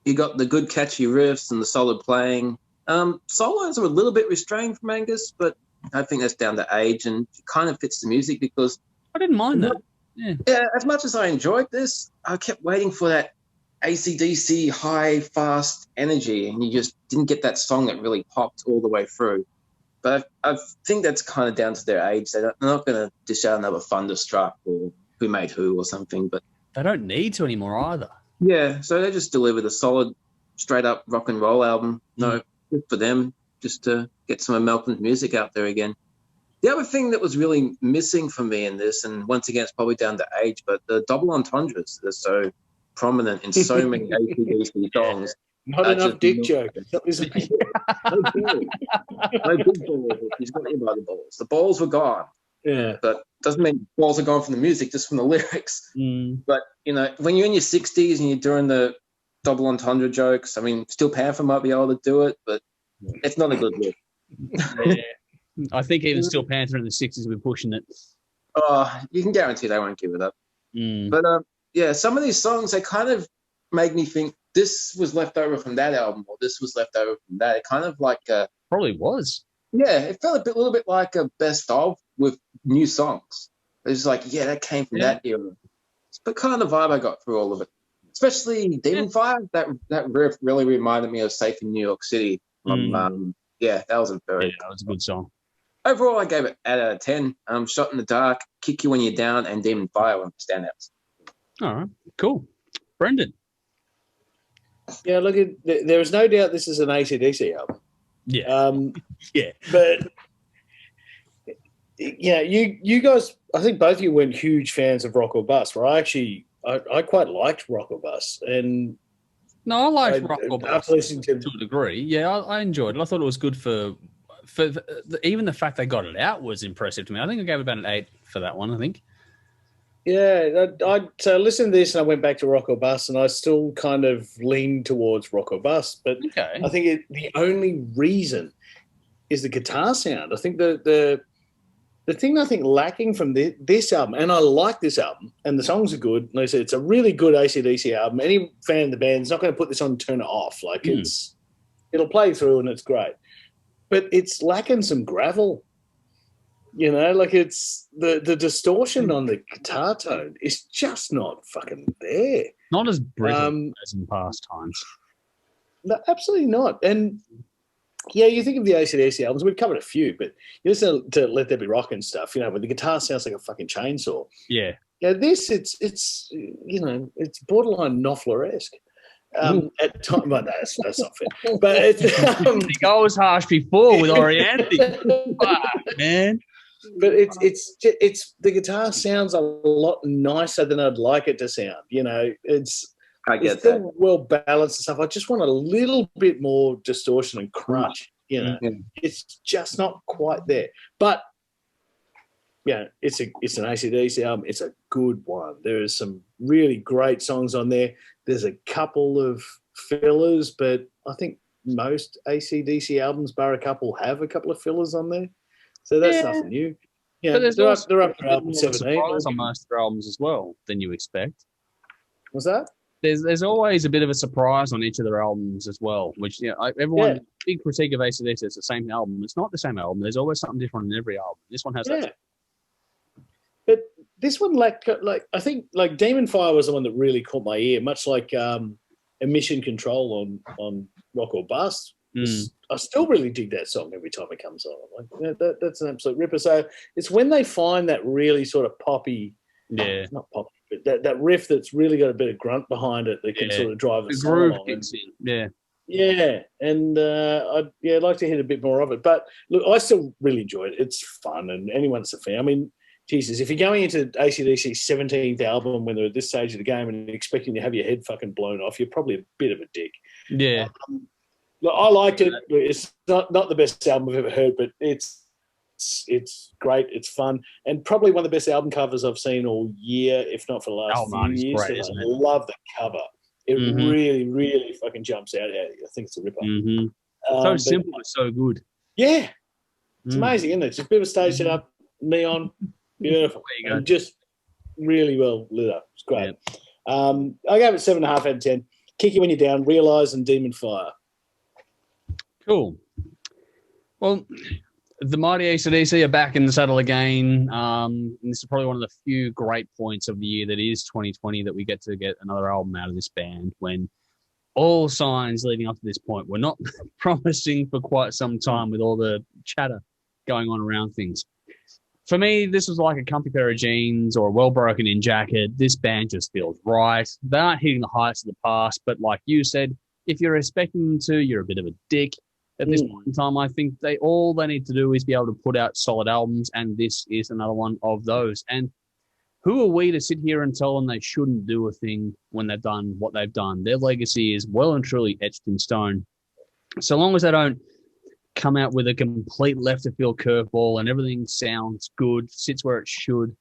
you got the good catchy riffs and the solid playing. Solos are a little bit restrained from Angus, but I think that's down to age, and it kind of fits the music because I didn't mind that. Yeah, as much as I enjoyed this, I kept waiting for that AC/DC high, fast energy, and you just didn't get that song that really popped all the way through. But I think that's kind of down to their age. They're not going to dish out another Thunderstruck or Who Made Who or something. But they don't need to anymore either. Yeah, so they just delivered a solid, straight-up rock and roll album. No, good for them, just to get some of Malcolm's music out there again. The other thing that was really missing for me in this, and once again, it's probably down to age, but the double entendres that are so prominent in so many AC/DC songs. Not enough dick joke. No big balls. He's got you by the balls. The balls were gone. Yeah. But doesn't mean balls are gone from the music, just from the lyrics. But, when you're in your 60s and you're doing the double entendre jokes, I mean, Steel Panther might be able to do it, but it's not a good look. Yeah. I think even Steel Panther in the 60s will be pushing it. Oh, you can guarantee they won't give it up. But, some of these songs, they kind of make me think this was left over from that album or this was left over from that. It kind of like... Probably was. Yeah, it felt a little bit like a best of with new songs. It's like, that came from that era. It's the kind of vibe I got through all of it. Especially Demon Fire, that riff really reminded me of Safe in New York City. That was a that was a good song. Overall, I gave it 8 out of 10. Shot in the Dark, Kick You When You're Down, and Demon Fire were standouts. All right, cool. Brendan. Yeah, look, there is no doubt this is an AC/DC album. Yeah. But you guys, I think both of you weren't huge fans of Rock or Bust. Where I quite liked Rock or Bust, and no, I liked Rock or Bust listening to a degree. Yeah, I enjoyed it. I thought it was good for even the fact they got it out was impressive to me. I think I gave it about an 8 for that one. I think. Yeah, so I listened to this and I went back to Rock or Bust, and I still kind of leaned towards Rock or Bust. But I think the only reason is the guitar sound. I think the thing I think lacking from this album, and I like this album, and the songs are good. Like I said, it's a really good AC/DC album. Any fan of the band is not going to put this on and turn it off. Like it'll play through and it's great. But it's lacking some gravel. Like it's the distortion on the guitar tone is just not fucking there. Not as brittle as in past times. No, absolutely not. And you think of the AC/DC albums, we've covered a few, but you listen to Let There Be Rock and stuff, where the guitar sounds like a fucking chainsaw. Yeah. Yeah, this it's borderline Knopfler-esque. At time, but that's not fair. But it's I was harsh before with Orianthi. Man. But it's the guitar sounds a lot nicer than I'd like it to sound. I get still that. Well balanced and stuff. I just want a little bit more distortion and crunch. It's just not quite there. But it's an AC/DC album. It's a good one. There is some really great songs on there. There's a couple of fillers, but I think most AC/DC albums, bar a couple, have a couple of fillers on there. So that's nothing new. But they're up to album 17. On most of their albums as well than you expect. What's that? There's always a bit of a surprise on each of their albums as well, which everyone big critique of AC/DC. It's the same album. It's not the same album. There's always something different in every album. This one has that. But this one I think Demon Fire was the one that really caught my ear, much like Emission Control on Rock or Bust. I still really dig that song every time it comes on. That's an absolute ripper. So it's when they find that really sort of poppy, not poppy, but that riff that's really got a bit of grunt behind it that can sort of drive the groove along. kicks in. Yeah, and I'd like to hit a bit more of it. But look, I still really enjoy it. It's fun, and anyone that's a fan. I mean, Jesus, if you're going into AC/DC's 17th album when they're at this stage of the game and expecting to have your head fucking blown off, you're probably a bit of a dick. Yeah. Look, I liked it. It's not the best album I've ever heard, but it's great. It's fun, and probably one of the best album covers I've seen all year, if not for the last few years. Great, I love the cover. It really, really fucking jumps out at you. I think it's a ripper. So simple, but so good. Yeah, it's amazing, isn't it? Just a bit of a stage set up, neon, beautiful, and just really well lit up. It's great. Yeah. I gave it 7.5 out of 10. Kick You When You're Down, Realise, and Demon Fire. Cool. Well, the mighty AC/DC are back in the saddle again. And this is probably one of the few great points of the year that is 2020 that we get to get another album out of this band when all signs leading up to this point were not promising for quite some time with all the chatter going on around things. For me, this was like a comfy pair of jeans or a well-broken-in jacket. This band just feels right. They aren't hitting the heights of the past, but like you said, if you're expecting them to, you're a bit of a dick. At this point in time, I think all they need to do is be able to put out solid albums, and this is another one of those. And who are we to sit here and tell them they shouldn't do a thing when they've done what they've done? Their legacy is well and truly etched in stone. So long as they don't come out with a complete left-of-field curveball and everything sounds good, sits where it should,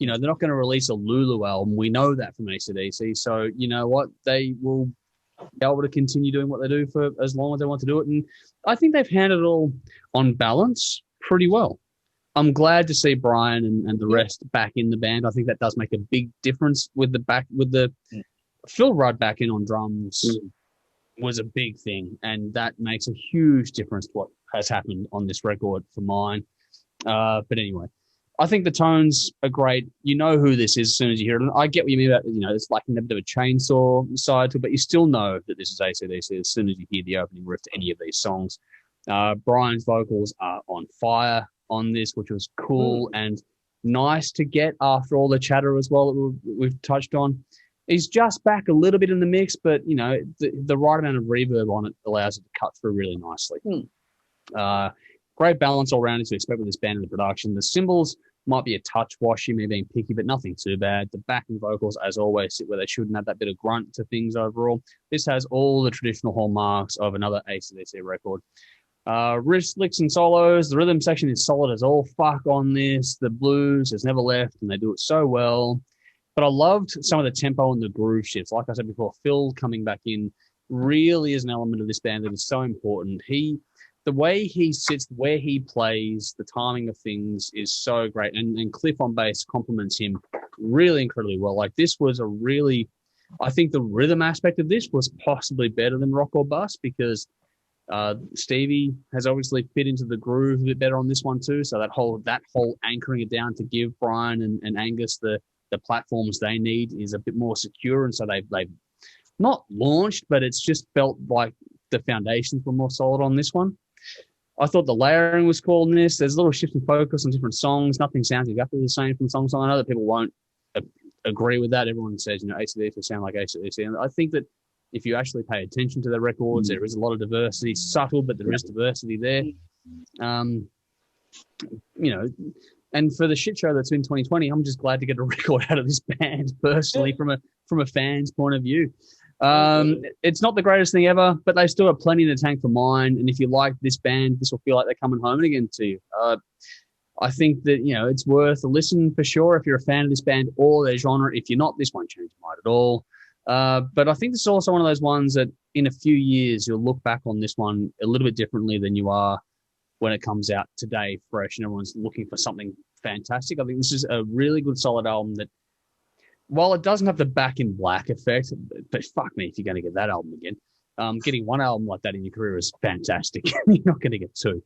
they're not going to release a Lulu album. We know that from AC/DC. So you know what? They will be able to continue doing what they do for as long as they want to do it. And I think they've handled it all on balance pretty well. I'm glad to see Brian and the rest back in the band. I think that does make a big difference with the Phil Rudd back in on drums was a big thing. And that makes a huge difference to what has happened on this record for mine. But anyway, I think the tones are great. You know who this is as soon as you hear it. And I get what you mean about, it's like a bit of a chainsaw side to it, but you still know that this is AC/DC as soon as you hear the opening riff to any of these songs. Brian's vocals are on fire on this, which was cool and nice to get after all the chatter as well that we've touched on. He's just back a little bit in the mix, but, the right amount of reverb on it allows it to cut through really nicely. Great balance all around as you expect with this band in the production. The cymbals might be a touch washy, me being picky, but nothing too bad. The backing vocals, as always, sit where they should and have that bit of grunt to things overall. This has all the traditional hallmarks of another AC/DC record. Riffs, licks, and solos. The rhythm section is solid as all fuck on this. The blues has never left, and they do it so well. But I loved some of the tempo and the groove shifts. Like I said before, Phil coming back in really is an element of this band that is so important. The way he sits, where he plays, the timing of things is so great. And Cliff on bass complements him really incredibly well. Like this was I think the rhythm aspect of this was possibly better than Rock or Bust because Stevie has obviously fit into the groove a bit better on this one too. So that whole anchoring it down to give Brian and Angus the platforms they need is a bit more secure. And so they've not launched, but it's just felt like the foundations were more solid on this one. I thought the layering was cool in this. There's a little shift in focus on different songs. Nothing sounds exactly the same from song to song. I know that people won't agree with that. Everyone says, AC/DC sound like AC/DC. And I think that if you actually pay attention to the records, there is a lot of diversity, subtle, but there is diversity there. And for the shit show that's in 2020, I'm just glad to get a record out of this band personally from a fan's point of view. It's not the greatest thing ever, but they still have plenty in the tank for mine. And if you like this band, this will feel like they're coming home again to you. I think that, it's worth a listen for sure if you're a fan of this band or their genre. If you're not, this won't change your mind at all. But I think this is also one of those ones that in a few years, you'll look back on this one a little bit differently than you are when it comes out today, fresh, and everyone's looking for something fantastic. I think this is a really good, solid album that, while it doesn't have the Back in Black effect, but fuck me if you're going to get that album again. Getting one album like that in your career is fantastic. You're not going to get two.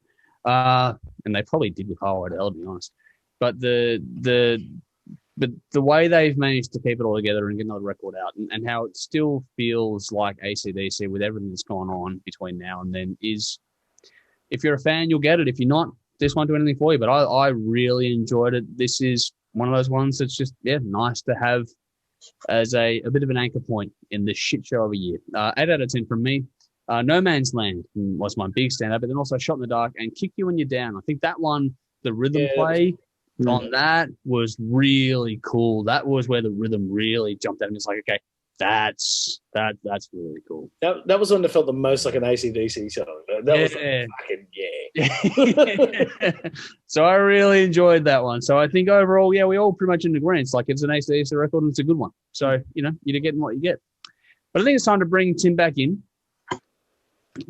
And they probably did with Highway to Hell, to be honest. But the way they've managed to keep it all together and get another record out and how it still feels like AC/DC with everything that's gone on between now and then is, if you're a fan, you'll get it. If you're not, this won't do anything for you. But I really enjoyed it. This is one of those ones that's just, nice to have as a bit of an anchor point in this shit show of a year. 8 out of 10 from me. No Man's Land was my big standout, but then also Shot in the Dark and Kick You When You're Down. I think that one, the rhythm play on that was really cool. That was where the rhythm really jumped out. And it's like, okay, that's really cool. That was one that felt the most like an AC/DC song. That was like fucking So I really enjoyed that one. So I think overall, we all pretty much in agreement. It's like it's an AC/DC record and it's a good one. So, you're getting what you get. But I think it's time to bring Tim back in.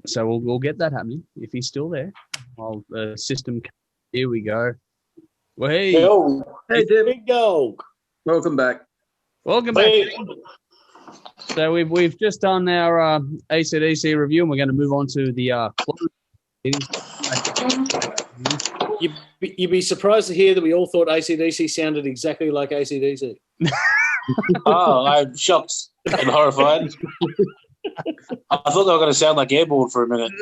So we'll get that happening if he's still there. System. Here we go. Well, hey Tim. Big dog. Welcome back. Welcome back. So we've just done our AC/DC review, and we're going to move on to the You'd be surprised to hear that we all thought AC/DC sounded exactly like AC/DC. Oh, I'm shocked and horrified. I thought they were going to sound like Airborne for a minute.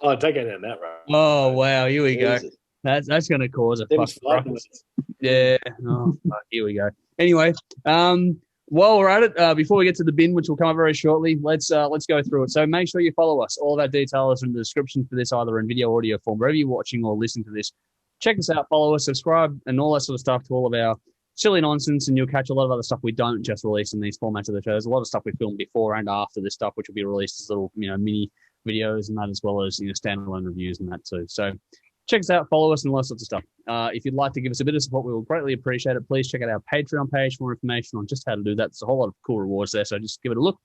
Oh, don't go down that road. Oh wow, here we go. Jesus. That's going to cause a Them's fuss. 5 minutes. Yeah. Oh, fuck, here we go. Anyway, while we're at it, before we get to the bin, which will come up very shortly, let's go through it. So make sure you follow us. All of our details are in the description for this, either in video, audio form, wherever you're watching or listening to this. Check us out, follow us, subscribe, and all that sort of stuff to all of our silly nonsense, and you'll catch a lot of other stuff we don't just release in these formats of the shows. A lot of stuff we film before and after this stuff, which will be released as little, mini videos and that, as well as standalone reviews and that too. So check us out, follow us, and all sorts of stuff. If you'd like to give us a bit of support, we will greatly appreciate it. Please check out our Patreon page for more information on just how to do that. There's a whole lot of cool rewards there, so just give it a look.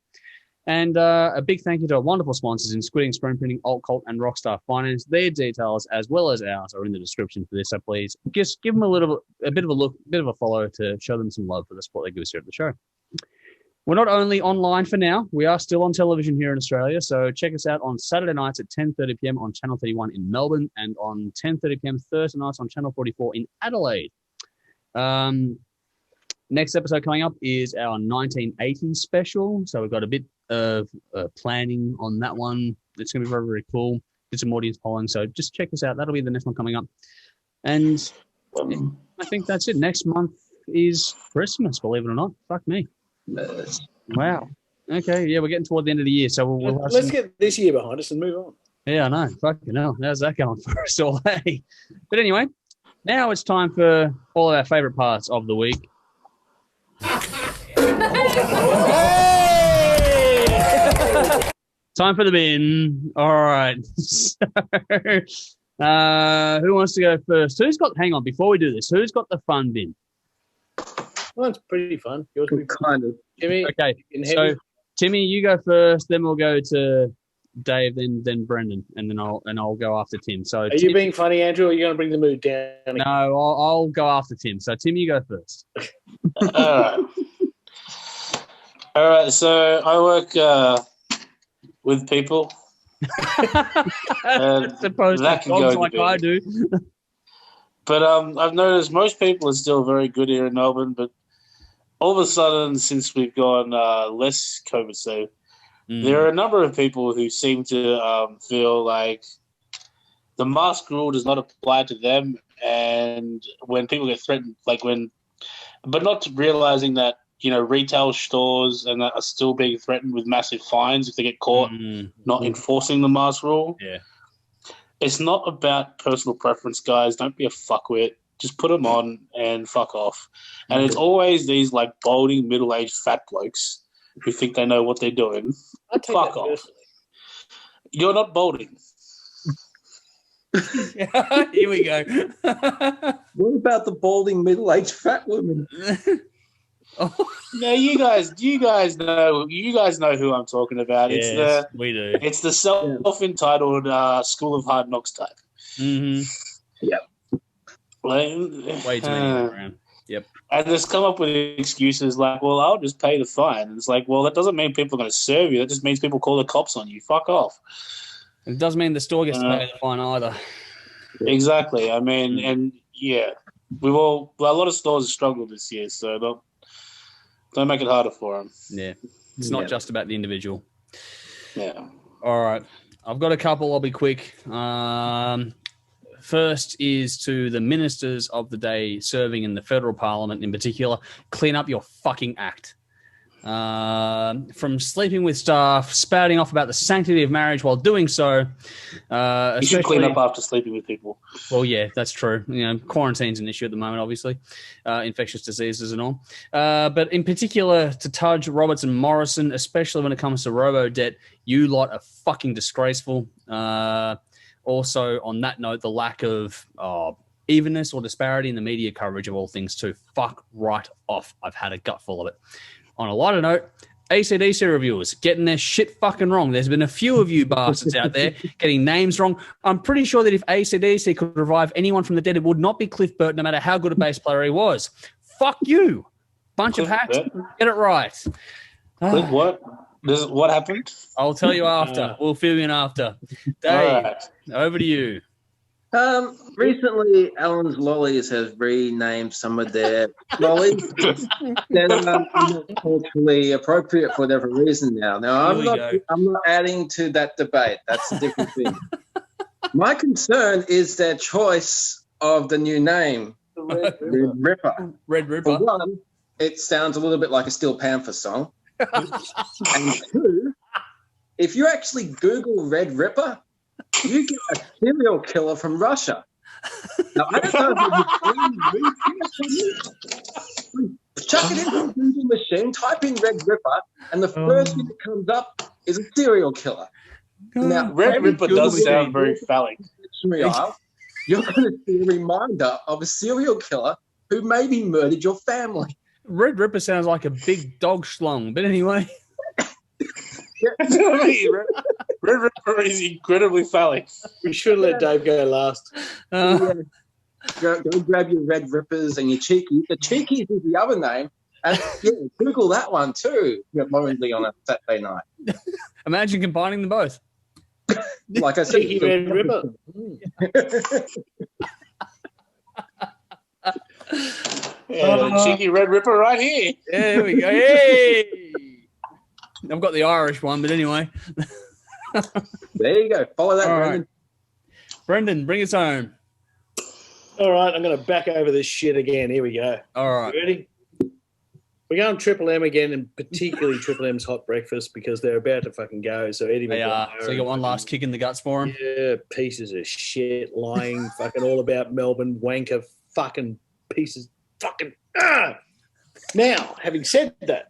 And a big thank you to our wonderful sponsors in Squidding, Screen Printing, Alt Cult, and Rockstar Finance. Their details, as well as ours, are in the description for this. So please just give them a bit of a look, a bit of a follow to show them some love for the support they give us here at the show. We're not only online for now, we are still on television here in Australia. So check us out on Saturday nights at 10:30 p.m. on Channel 31 in Melbourne, and on 10:30 p.m. Thursday nights on Channel 44 in Adelaide. Next episode coming up is our 1980s special. So we've got a bit of planning on that one. It's going to be very, very cool. Did some audience polling. So just check us out. That'll be the next one coming up. And I think that's it. Next month is Christmas, believe it or not. Fuck me. Wow. Okay. Yeah, we're getting toward the end of the year. So let's get this year behind us and move on. Yeah, I know. Fucking hell. How's that going for us all? Hey. But anyway, now it's time for all of our favorite parts of the week. Time for the bin. All right. So, who wants to go first? Hang on, before we do this, who's got the fun bin? Well, it's pretty fun. Yours will be Kind of. Timmy. Okay. So Timmy, you go first, then we'll go to Dave, then Brendan, and then I'll go after Tim. So are you being funny, Andrew, or are you going to bring the mood down again? No, I'll go after Tim. So Tim, you go first. All right. So I work with people. Supposed that to can go dogs to like bin. I do. But I've noticed most people are still very good here in Melbourne, but all of a sudden, since we've gone less COVID safe, there are a number of people who seem to feel like the mask rule does not apply to them, and when people get threatened, but not realizing that retail stores and that are still being threatened with massive fines if they get caught not enforcing the mask rule. Yeah. It's not about personal preference, guys. Don't be a fuckwit. Just put them on and fuck off. And it's always these balding, middle-aged fat blokes who think they know what they're doing. Fuck off. Personally. You're not balding. Here we go. What about the balding, middle-aged fat woman? No, you guys know who I'm talking about. Yes, we do. It's the self-entitled School of Hard Knocks type. Mm-hmm. Yep. Way too many around. Yep. And just come up with excuses like, well, I'll just pay the fine. And it's like, well, that doesn't mean people are going to serve you. That just means people call the cops on you. Fuck off. It doesn't mean the store gets to pay the fine either. Exactly. I mean, and yeah, a lot of stores have struggled this year, so don't make it harder for them. Yeah. It's not just about the individual. Yeah. All right. I've got a couple. I'll be quick. First is to the ministers of the day serving in the federal parliament in particular. Clean up your fucking act. From sleeping with staff, spouting off about the sanctity of marriage while doing so. You should clean up after sleeping with people. Well, yeah, that's true. Quarantine's an issue at the moment, obviously. Infectious diseases and all. But in particular, to Tudge, Roberts and Morrison, especially when it comes to robo-debt, you lot are fucking disgraceful. Also, on that note, the lack of evenness or disparity in the media coverage of all things too. Fuck right off. I've had a gutful of it. On a lighter note, AC/DC reviewers getting their shit fucking wrong. There's been a few of you bastards out there getting names wrong. I'm pretty sure that if AC/DC could revive anyone from the dead, it would not be Cliff Burt, no matter how good a bass player he was. Fuck you. Bunch of hacks. Get it right. Cliff, what happened? I'll tell you after. We'll fill you in after. Dave, over to you. Recently, Alan's Lollies has renamed some of their lollies that are not culturally appropriate for whatever reason now. Now, I'm not adding to that debate. That's a different thing. My concern is their choice of the new name, The Red Ripper. Red For Ripper. one, it sounds a little bit like a Steel Panther song. And two, if you actually Google Red Ripper, you get a serial killer from Russia. Now, I don't know if you chuck it into the Google machine, type in Red Ripper, and the first thing that comes up is a serial killer. Now, Red Ripper does sound very phallic. You're going to see a reminder of a serial killer who maybe murdered your family. Red Ripper sounds like a big dog schlong, but anyway. That's what I mean. Red Ripper is incredibly phallic. We should let Dave go last. Go grab your Red Rippers and your Cheekies. The Cheekies is the other name. And yeah, Google that one too, momentarily on a Saturday night. Imagine combining them both. Like I said, Cheeky Red Ripper. Yeah, the cheeky Red Ripper right here. Yeah, here we go. Hey! I've got the Irish one, but anyway. There you go. Follow that, All Brendan. right. Brendan, bring us home. All right, I'm going to back over this shit again. Here we go. All right. You ready? We're going Triple M again, and particularly Triple M's Hot Breakfast because they're about to fucking go. So Eddie They are. McGuire So you got one last kick in the guts for him? Yeah, pieces of shit, lying, fucking all about Melbourne, wanker, fucking pieces, fucking. Ah! Now, having said that,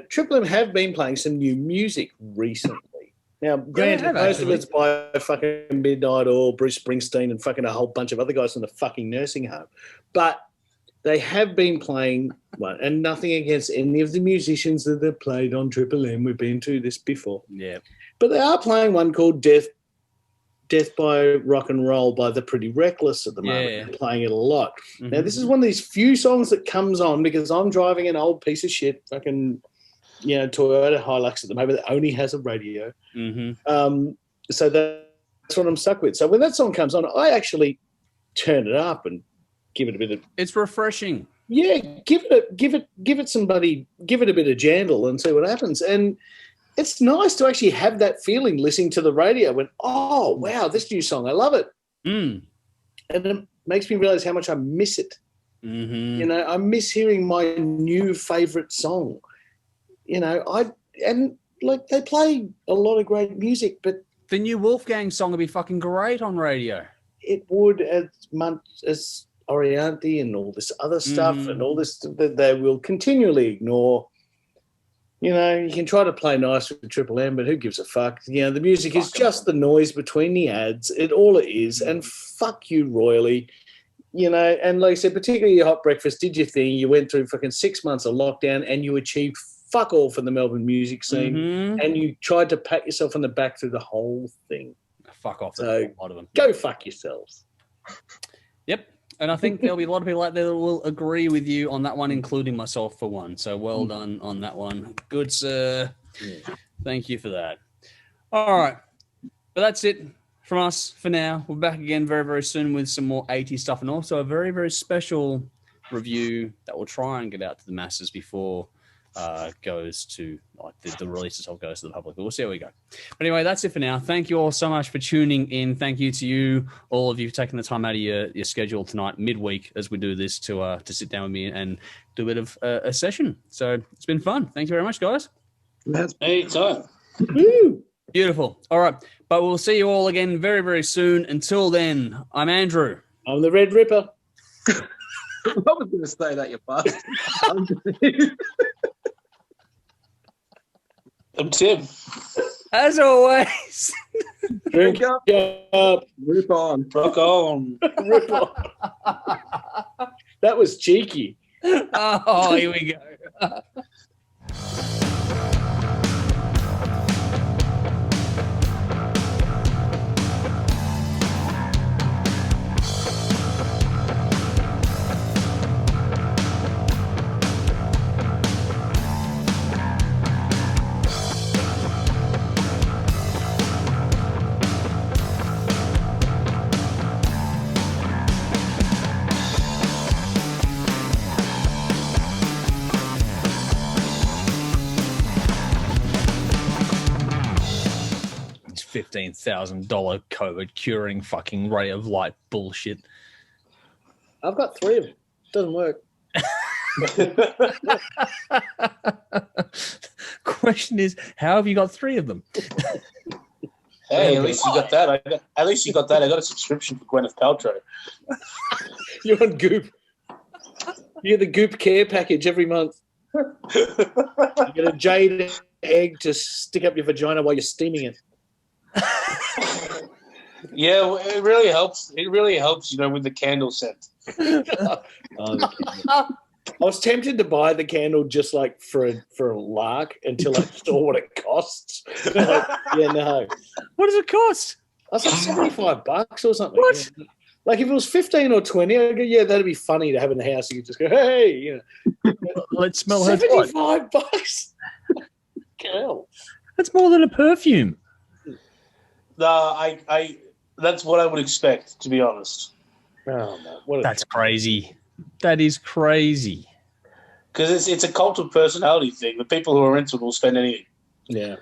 Triple M have been playing some new music recently. Now, granted, most of it's by fucking Midnight Oil, Bruce Springsteen, and fucking a whole bunch of other guys in the fucking nursing home. But they have been playing one, and nothing against any of the musicians that have played on Triple M. We've been to this before. Yeah. But they are playing one called Death by Rock and Roll by the Pretty Reckless at the moment. Yeah. They're playing it a lot. Mm-hmm. Now, this is one of these few songs that comes on because I'm driving an old piece of shit fucking Toyota Hilux at the moment that only has a radio. Mm-hmm. So that's what I'm stuck with. So when that song comes on, I actually turn it up and give it a bit of. It's refreshing. Yeah, give it a bit of jandle and see what happens. And it's nice to actually have that feeling listening to the radio when, oh wow, this new song, I love it. Mm. And it makes me realize how much I miss it. Mm-hmm. I miss hearing my new favorite song. They play a lot of great music, but the new Wolfgang song would be fucking great on radio. It would, as much as Orianthi and all this other stuff and all this that they will continually ignore. You can try to play nice with Triple M, but who gives a fuck? The music is just the noise between the ads. All it is, and fuck you royally. And like I said, particularly your Hot Breakfast, did your thing. You went through fucking 6 months of lockdown and you achieved fuck all for the Melbourne music scene, and you tried to pat yourself on the back through the whole thing. Fuck off. So a lot of them. Go fuck yourselves. Yep. And I think there'll be a lot of people out there that will agree with you on that one, including myself for one. So well done on that one. Good, sir. Yeah. Thank you for that. All right. But that's it from us for now. We're back again very, very soon with some more 80s stuff and also a very, very special review that we'll try and get out to the masses before goes to the release itself goes to the public. But we'll see how we go. But anyway, that's it for now. Thank you all so much for tuning in. Thank you to you, all of you, for taking the time out of your schedule tonight, midweek, as we do this to sit down with me and do a bit of a session. So it's been fun. Thank you very much, guys. Anytime. Beautiful. All right. But we'll see you all again very, very soon. Until then, I'm Andrew. I'm the Red Ripper. I was going to say that, you bastard. I'm Tim. As always. Drink up. Rip on. Rock on. Rip on. That was cheeky. Oh, here we go. $15,000 COVID curing fucking ray of light bullshit. I've got 3 of them. Doesn't work. Question is, how have you got 3 of them? Hey, at least you got that. At least you got that. I got a subscription for Gwyneth Paltrow. You're on Goop. You get the Goop care package every month. You get a jade egg to stick up your vagina while you're steaming it. Yeah, well, it really helps. It really helps, with the candle scent. I was tempted to buy the candle just like for a lark until I saw what it costs. Yeah, no. What does it cost? I was like $75 or something. What? Like if it was 15 or 20, I'd go, yeah, that'd be funny to have in the house. You could just go, hey, Let's smell her. $75. Hell. That's more than a perfume. No, I that's what I would expect, to be honest. Oh no, that's crazy. That is crazy. Because it's a cult of personality thing. The people who are into it will spend anything. Yeah.